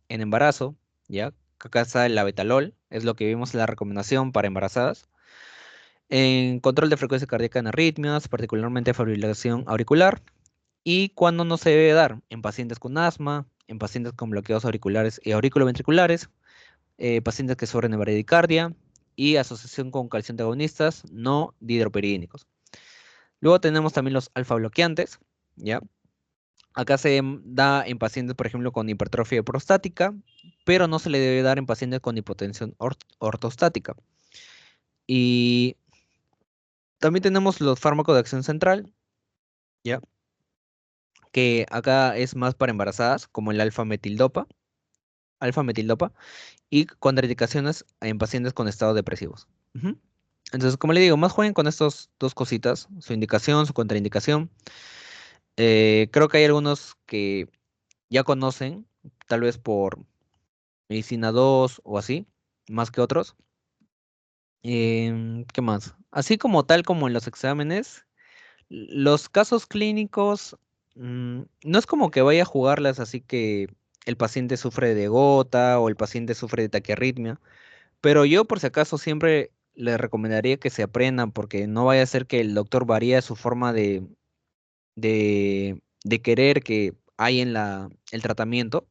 en embarazo, ¿ya? Acá está el labetalol, es lo que vimos en la recomendación para embarazadas. En control de frecuencia cardíaca en arritmias, particularmente fibrilación auricular. Y cuando no se debe dar en pacientes con asma, en pacientes con bloqueos auriculares y auriculoventriculares, pacientes que sufren de bradicardia y asociación con calcio antagonistas no dihidropiridínicos. Luego tenemos también los alfa bloqueantes, ¿ya? Acá se da en pacientes, por ejemplo, con hipertrofia prostática, pero no se le debe dar en pacientes con hipotensión ortostática. Y también tenemos los fármacos de acción central, ¿ya? Que acá es más para embarazadas, como el alfa-metildopa, y contraindicaciones en pacientes con estados depresivos. Ujú. Entonces, como le digo, más jueguen con estas dos cositas, su indicación, su contraindicación. Creo que hay algunos que ya conocen, tal vez por medicina 2 o así, más que otros. ¿Qué más? Así como tal como en los exámenes, los casos clínicos, no es como que vaya a jugarlas así que el paciente sufre de gota o el paciente sufre de taquiarritmia, pero yo por si acaso siempre le recomendaría que se aprendan porque no vaya a ser que el doctor varíe su forma de querer que hay en el tratamiento.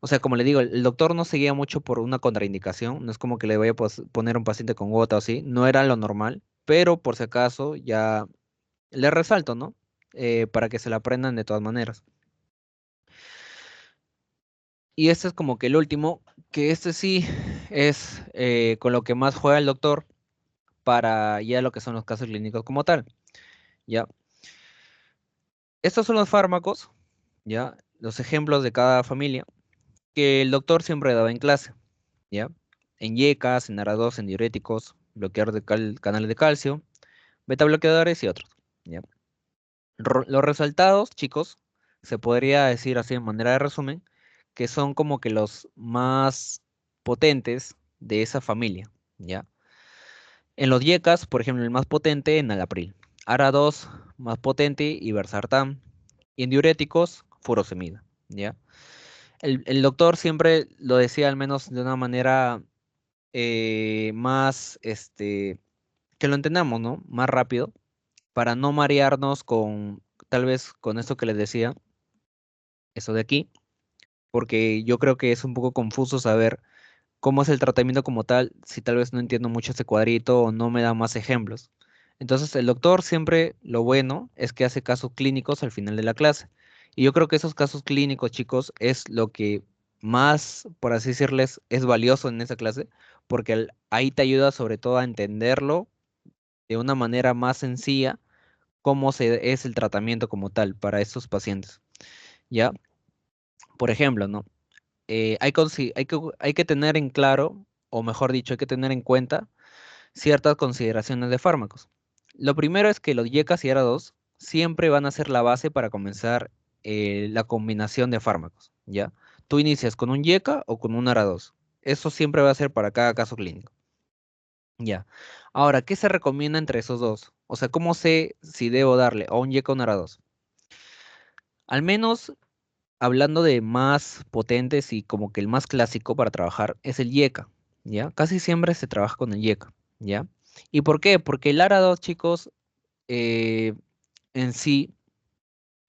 O sea, como le digo, el doctor no seguía mucho por una contraindicación, no es como que le vaya a poner un paciente con gota o así, no era lo normal, pero por si acaso ya le resalto, ¿no? Para que se la aprendan de todas maneras. Y este es como que el último, que este sí es con lo que más juega el doctor para ya lo que son los casos clínicos como tal, ¿ya? Estos son los fármacos, ¿ya? Los ejemplos de cada familia que el doctor siempre daba en clase, ¿ya? En yecas, en ARA2, en diuréticos, bloqueador de canales de calcio, beta bloqueadores y otros, ¿ya? Los resultados, chicos, se podría decir así en manera de resumen, que son como que los más potentes de esa familia, ¿ya? En los YECAS, por ejemplo, el más potente, enalapril. ARA2, más potente, ibersartán. Y en diuréticos, furosemida, ¿ya? El doctor siempre lo decía al menos de una manera más, que lo entendamos, ¿no? Más rápido, para no marearnos con, tal vez con esto que les decía, eso de aquí, porque yo creo que es un poco confuso saber cómo es el tratamiento como tal, si tal vez no entiendo mucho este cuadrito o no me da más ejemplos. Entonces, el doctor siempre lo bueno es que hace casos clínicos al final de la clase. Y yo creo que esos casos clínicos, chicos, es lo que más, por así decirles, es valioso en esa clase, porque ahí te ayuda sobre todo a entenderlo de una manera más sencilla cómo es el tratamiento como tal para estos pacientes, ¿ya? Por ejemplo, ¿no? Hay que tener en claro, o mejor dicho, hay que tener en cuenta ciertas consideraciones de fármacos. Lo primero es que los YECAS y ARA2 siempre van a ser la base para comenzar la combinación de fármacos, ¿ya? Tú inicias con un YECA o con un ARA2. Eso siempre va a ser para cada caso clínico, ¿ya? Ahora, ¿qué se recomienda entre esos dos? O sea, ¿cómo sé si debo darle a un YECA o un ARA2? Al menos hablando de más potentes y como que el más clásico para trabajar es el YECA, ¿ya? Casi siempre se trabaja con el YECA, ¿ya? ¿Y por qué? Porque el ARA2, chicos, eh, en sí,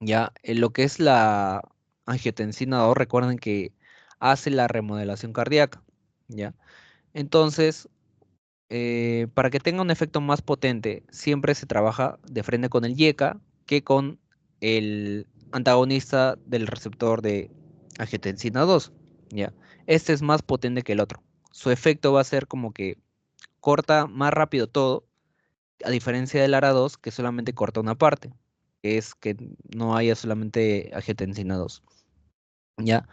ya, lo que es la angiotensina 2, recuerden que hace la remodelación cardíaca, ¿ya? Entonces, para que tenga un efecto más potente, siempre se trabaja de frente con el YECA que con el antagonista del receptor de angiotensina 2, ¿ya? Este es más potente que el otro. Su efecto va a ser como que corta más rápido todo, a diferencia del ARA2 que solamente corta una parte, que es que no haya solamente angiotensina 2, ¿ya?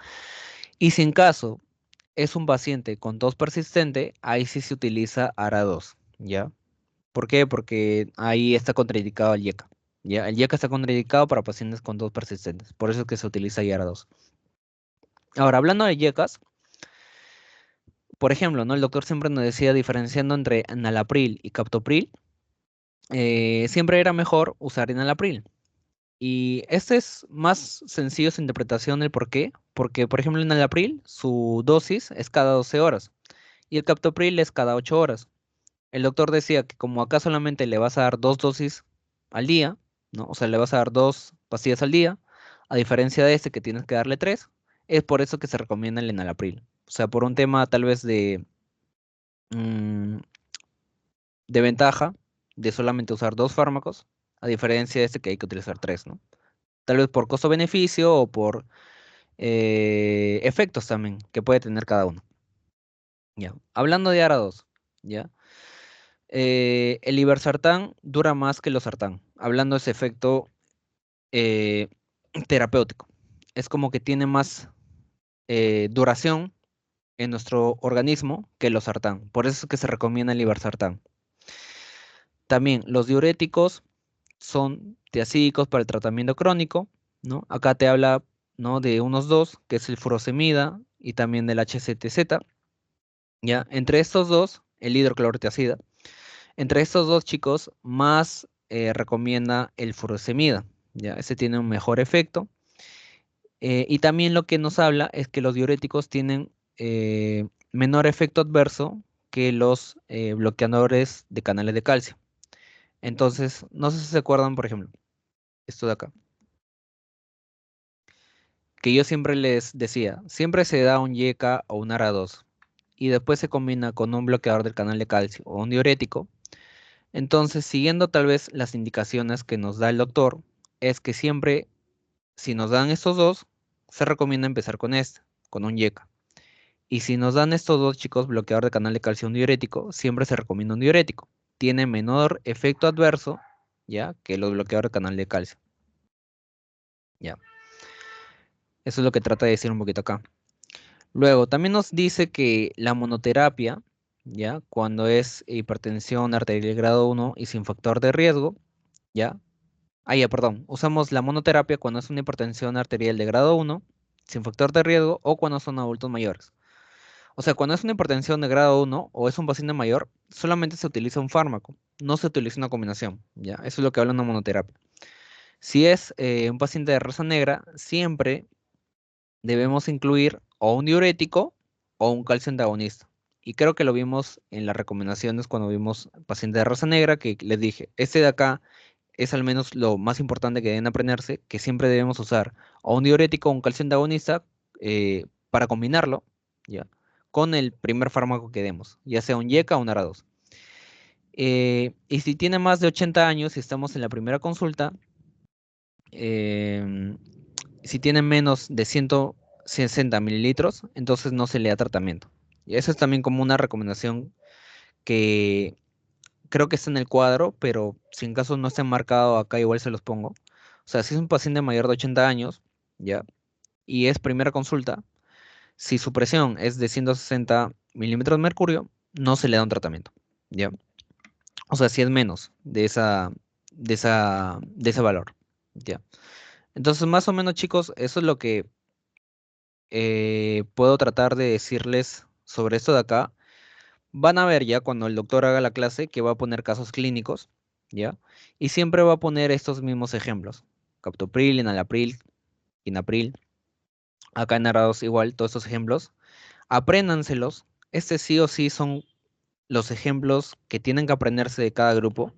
Y si en caso es un paciente con tos persistente, ahí sí se utiliza ARA2, ¿ya? ¿Por qué? Porque ahí está contraindicado el YECA. ¿Ya? El YECA está contraindicado para pacientes con tos persistentes. Por eso es que se utiliza IARA2. Ahora, hablando de YECAs, por ejemplo, ¿no? El doctor siempre nos decía diferenciando entre enalapril y captopril, siempre era mejor usar enalapril. Y este es más sencillo su interpretación del por qué. Porque, por ejemplo, en enalapril, su dosis es cada 12 horas y el captopril es cada 8 horas. El doctor decía que como acá solamente le vas a dar dos dosis al día, ¿no? O sea, le vas a dar dos pastillas al día, a diferencia de este que tienes que darle tres, es por eso que se recomienda el enalapril. O sea, por un tema tal vez mm, de ventaja de solamente usar dos fármacos, a diferencia de este que hay que utilizar tres, ¿no? Tal vez por costo-beneficio o por efectos también que puede tener cada uno. Ya. Hablando de ARA2, ¿ya? El ibersartán dura más que el losartán, hablando de ese efecto eh, terapéutico. Es como que tiene más duración en nuestro organismo que el losartán. Por eso es que se recomienda el ibersartán. También los diuréticos son tiazídicos para el tratamiento crónico, ¿no? Acá te habla, ¿no? de unos dos, que es el furosemida y también del HCTZ, ¿ya? Entre estos dos, el hidroclorotiazida. Entre estos dos chicos, más recomienda el furosemida, ¿ya? Ese tiene un mejor efecto. Y también lo que nos habla es que los diuréticos tienen menor efecto adverso que los bloqueadores de canales de calcio. Entonces, no sé si se acuerdan, por ejemplo, esto de acá, que yo siempre les decía, siempre se da un YECA o un ARA2 y después se combina con un bloqueador del canal de calcio o un diurético. Entonces, siguiendo tal vez las indicaciones que nos da el doctor, es que siempre, si nos dan estos dos, se recomienda empezar con este, con un YECA. Y si nos dan estos dos chicos, bloqueador de canal de calcio, un diurético, siempre se recomienda un diurético. Tiene menor efecto adverso, ¿ya? Que los bloqueadores de canal de calcio, ¿ya? Eso es lo que trata de decir un poquito acá. Luego, también nos dice que la monoterapia, ¿ya? Cuando es hipertensión arterial grado 1 y sin factor de riesgo, ¿ya? Ah, ya, perdón. Usamos la monoterapia cuando es una hipertensión arterial de grado 1, sin factor de riesgo, o cuando son adultos mayores. O sea, cuando es una hipertensión de grado 1 o es un paciente mayor, solamente se utiliza un fármaco, no se utiliza una combinación, ¿ya? Eso es lo que habla una monoterapia. Si es un paciente de raza negra, siempre debemos incluir o un diurético o un calcio antagonista. Y creo que lo vimos en las recomendaciones cuando vimos paciente de raza negra, que les dije, este de acá es al menos lo más importante que deben aprenderse, que siempre debemos usar o un diurético o un calcio antagonista para combinarlo, ¿ya? Con el primer fármaco que demos, ya sea un YECA o un ARA2. Y si tiene más de 80 años y estamos en la primera consulta, em, si tiene menos de 160 mililitros, entonces no se le da tratamiento. Y eso es también como una recomendación que, creo que está en el cuadro, pero si en caso no esté marcado acá, igual se los pongo. O sea, si es un paciente mayor de 80 años, ¿ya? Y es primera consulta, si su presión es de 160 milímetros de mercurio, no se le da un tratamiento, ¿ya? O sea, si es menos de ese valor, ¿ya? Entonces, más o menos, chicos, eso es lo que puedo tratar de decirles sobre esto de acá. Van a ver ya cuando el doctor haga la clase que va a poner casos clínicos, ¿ya? Y siempre va a poner estos mismos ejemplos. Captopril, enalapril, quinapril. Acá en Arados igual, todos estos ejemplos. Apréndanselos. Este sí o sí son los ejemplos que tienen que aprenderse de cada grupo.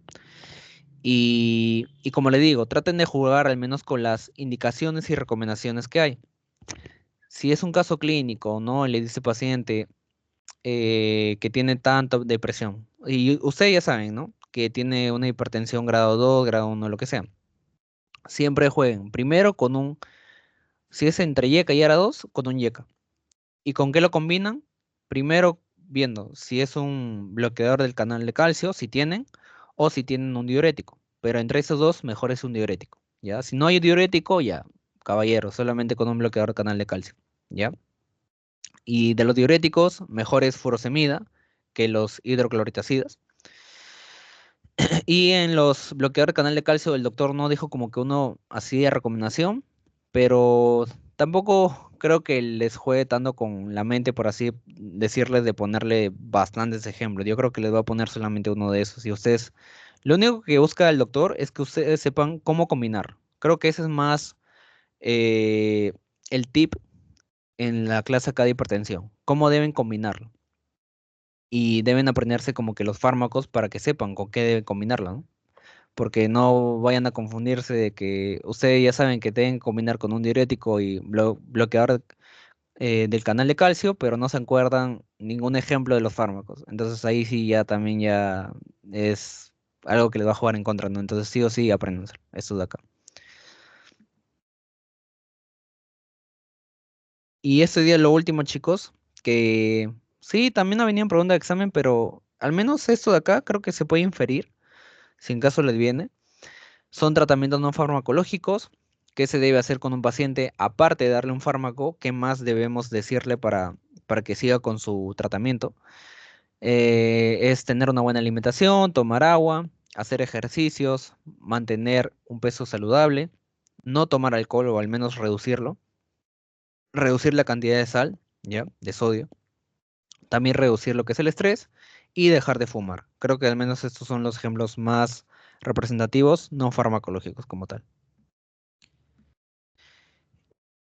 Y como le digo, traten de jugar al menos con las indicaciones y recomendaciones que hay. Si es un caso clínico, ¿no? Le dice paciente que tiene tanta depresión. Y ustedes ya saben, ¿no? Que tiene una hipertensión grado 2 grado 1 lo que sea. Siempre jueguen primero con un, si es entre YECA y ARA2, con un YECA. ¿Y con qué lo combinan? Primero viendo si es un bloqueador del canal de calcio, si tienen, o si tienen un diurético. Pero entre esos dos, mejor es un diurético, ¿ya? Si no hay diurético, ya, caballero, solamente con un bloqueador del canal de calcio, ¿ya? Y de los diuréticos, mejor es furosemida que los hidrocloroticidas. Y en los bloqueadores de canal de calcio, el doctor no dijo como que uno así de recomendación, pero tampoco creo que les juegue tanto con la mente, por así decirles, de ponerle bastantes ejemplos. Yo creo que les va a poner solamente uno de esos. Y ustedes, lo único que busca el doctor es que ustedes sepan cómo combinar. Creo que ese es más eh, el tip en la clase acá de hipertensión. Cómo deben combinarlo. Y deben aprenderse como que los fármacos para que sepan con qué deben combinarlo, ¿no? Porque no vayan a confundirse de que ustedes ya saben que deben combinar con un diurético y bloqueador del canal de calcio, pero no se acuerdan ningún ejemplo de los fármacos. Entonces ahí sí ya también ya es algo que les va a jugar en contra, ¿no? Entonces sí o sí aprendan esto de acá. Y este día lo último, chicos, que sí, también ha venido en pregunta de examen, pero al menos esto de acá creo que se puede inferir, si en caso les viene. Son tratamientos no farmacológicos. ¿Qué se debe hacer con un paciente? Aparte de darle un fármaco, ¿qué más debemos decirle para que siga con su tratamiento? Es tener una buena alimentación, tomar agua, hacer ejercicios, mantener un peso saludable, no tomar alcohol o al menos reducirlo, reducir la cantidad de sal, ¿ya? De sodio, también reducir lo que es el estrés y dejar de fumar. Creo que al menos estos son los ejemplos más representativos, no farmacológicos como tal.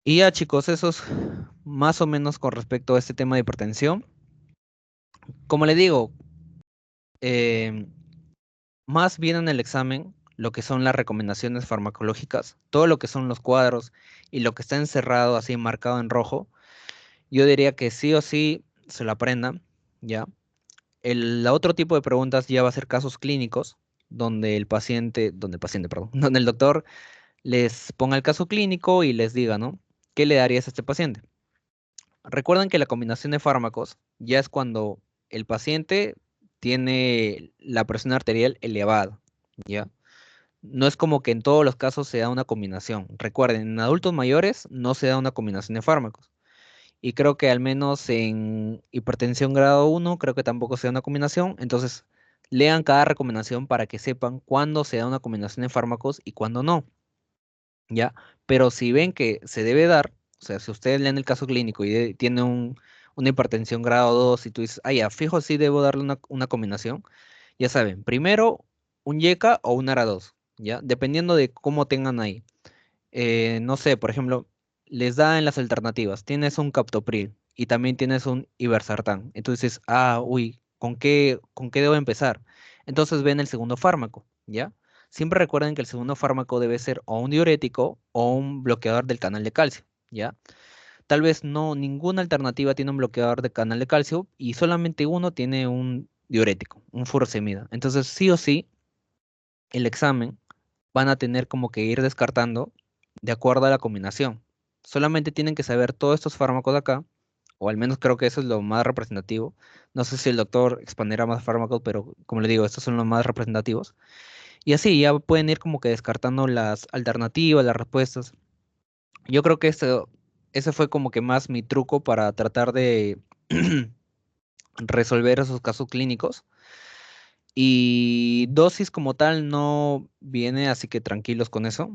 Y ya chicos, eso es más o menos con respecto a este tema de hipertensión. Como le digo, em, más bien en el examen, lo que son las recomendaciones farmacológicas, todo lo que son los cuadros y lo que está encerrado así marcado en rojo, yo diría que sí o sí se lo aprendan, ¿ya? La otro tipo de preguntas ya va a ser casos clínicos, donde el paciente, perdón, donde el doctor les ponga el caso clínico y les diga, ¿no? ¿Qué le darías a este paciente? Recuerden que la combinación de fármacos ya es cuando el paciente tiene la presión arterial elevada, ¿ya? No es como que en todos los casos se da una combinación. Recuerden, en adultos mayores no se da una combinación de fármacos. Y creo que al menos en hipertensión grado 1, creo que tampoco se da una combinación. Entonces, lean cada recomendación para que sepan cuándo se da una combinación de fármacos y cuándo no. ¿Ya? Pero si ven que se debe dar, o sea, si ustedes leen el caso clínico y tiene una hipertensión grado 2 y tú dices, ah, ya, fijo, sí debo darle una combinación, ya saben, primero un YECA o un ARA2, ¿ya? Dependiendo de cómo tengan ahí. No sé, por ejemplo, les da en las alternativas, tienes un captopril y también tienes un iversartán. Entonces, ah, uy, ¿con qué debo empezar? Entonces ven el segundo fármaco, ¿ya? Siempre recuerden que el segundo fármaco debe ser o un diurético o un bloqueador del canal de calcio, ¿ya? Tal vez no, ninguna alternativa tiene un bloqueador de canal de calcio y solamente uno tiene un diurético, un furosemida. Entonces, sí o sí, el examen van a tener como que ir descartando de acuerdo a la combinación. Solamente tienen que saber todos estos fármacos de acá, o al menos creo que eso es lo más representativo. No sé si el doctor expandirá más fármacos, pero como le digo, estos son los más representativos. Y así ya pueden ir como que descartando las alternativas, las respuestas. Yo creo que ese fue como que más mi truco para tratar de resolver esos casos clínicos. Y dosis como tal no viene, así que tranquilos con eso.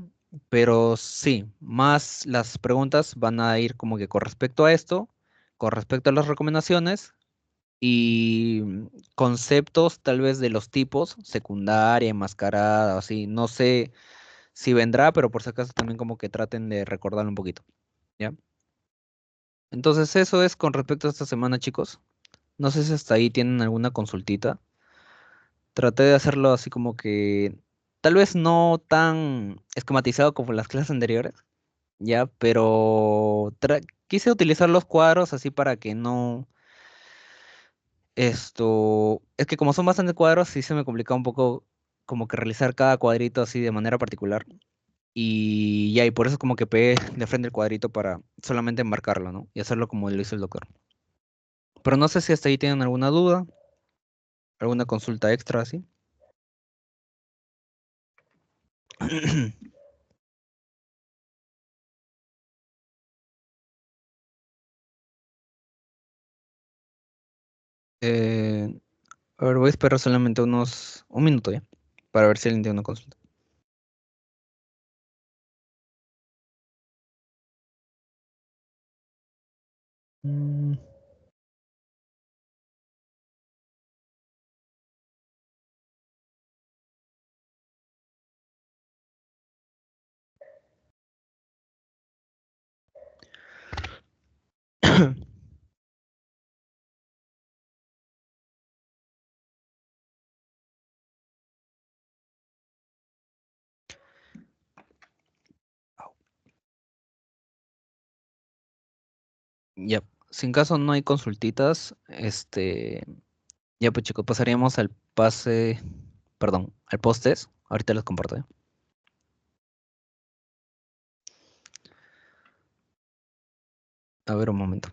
Pero sí, más las preguntas van a ir como que con respecto a esto, con respecto a las recomendaciones y conceptos tal vez de los tipos, secundaria, enmascarada, así. No sé si vendrá, pero por si acaso también como que traten de recordarlo un poquito, ¿ya? Entonces eso es con respecto a esta semana, chicos. No sé si hasta ahí tienen alguna consultita. Traté de hacerlo así como que tal vez no tan esquematizado como las clases anteriores, ya, pero quise utilizar los cuadros así para que no es que como son bastantes cuadros, sí se me complica un poco como que realizar cada cuadrito así de manera particular. Y ya, y por eso como que pegué de frente el cuadrito para solamente enmarcarlo, ¿no? Y hacerlo como lo hizo el doctor. Pero no sé si hasta ahí tienen alguna duda, alguna consulta extra así. Eh, a ver, voy a esperar solamente un minuto ya, para ver si alguien tiene una consulta. Mm, Ya, sin caso no hay consultitas, ya pues chicos, pasaríamos al perdón, al post-test. Ahorita les comparto. ¿Ya? A ver un momento.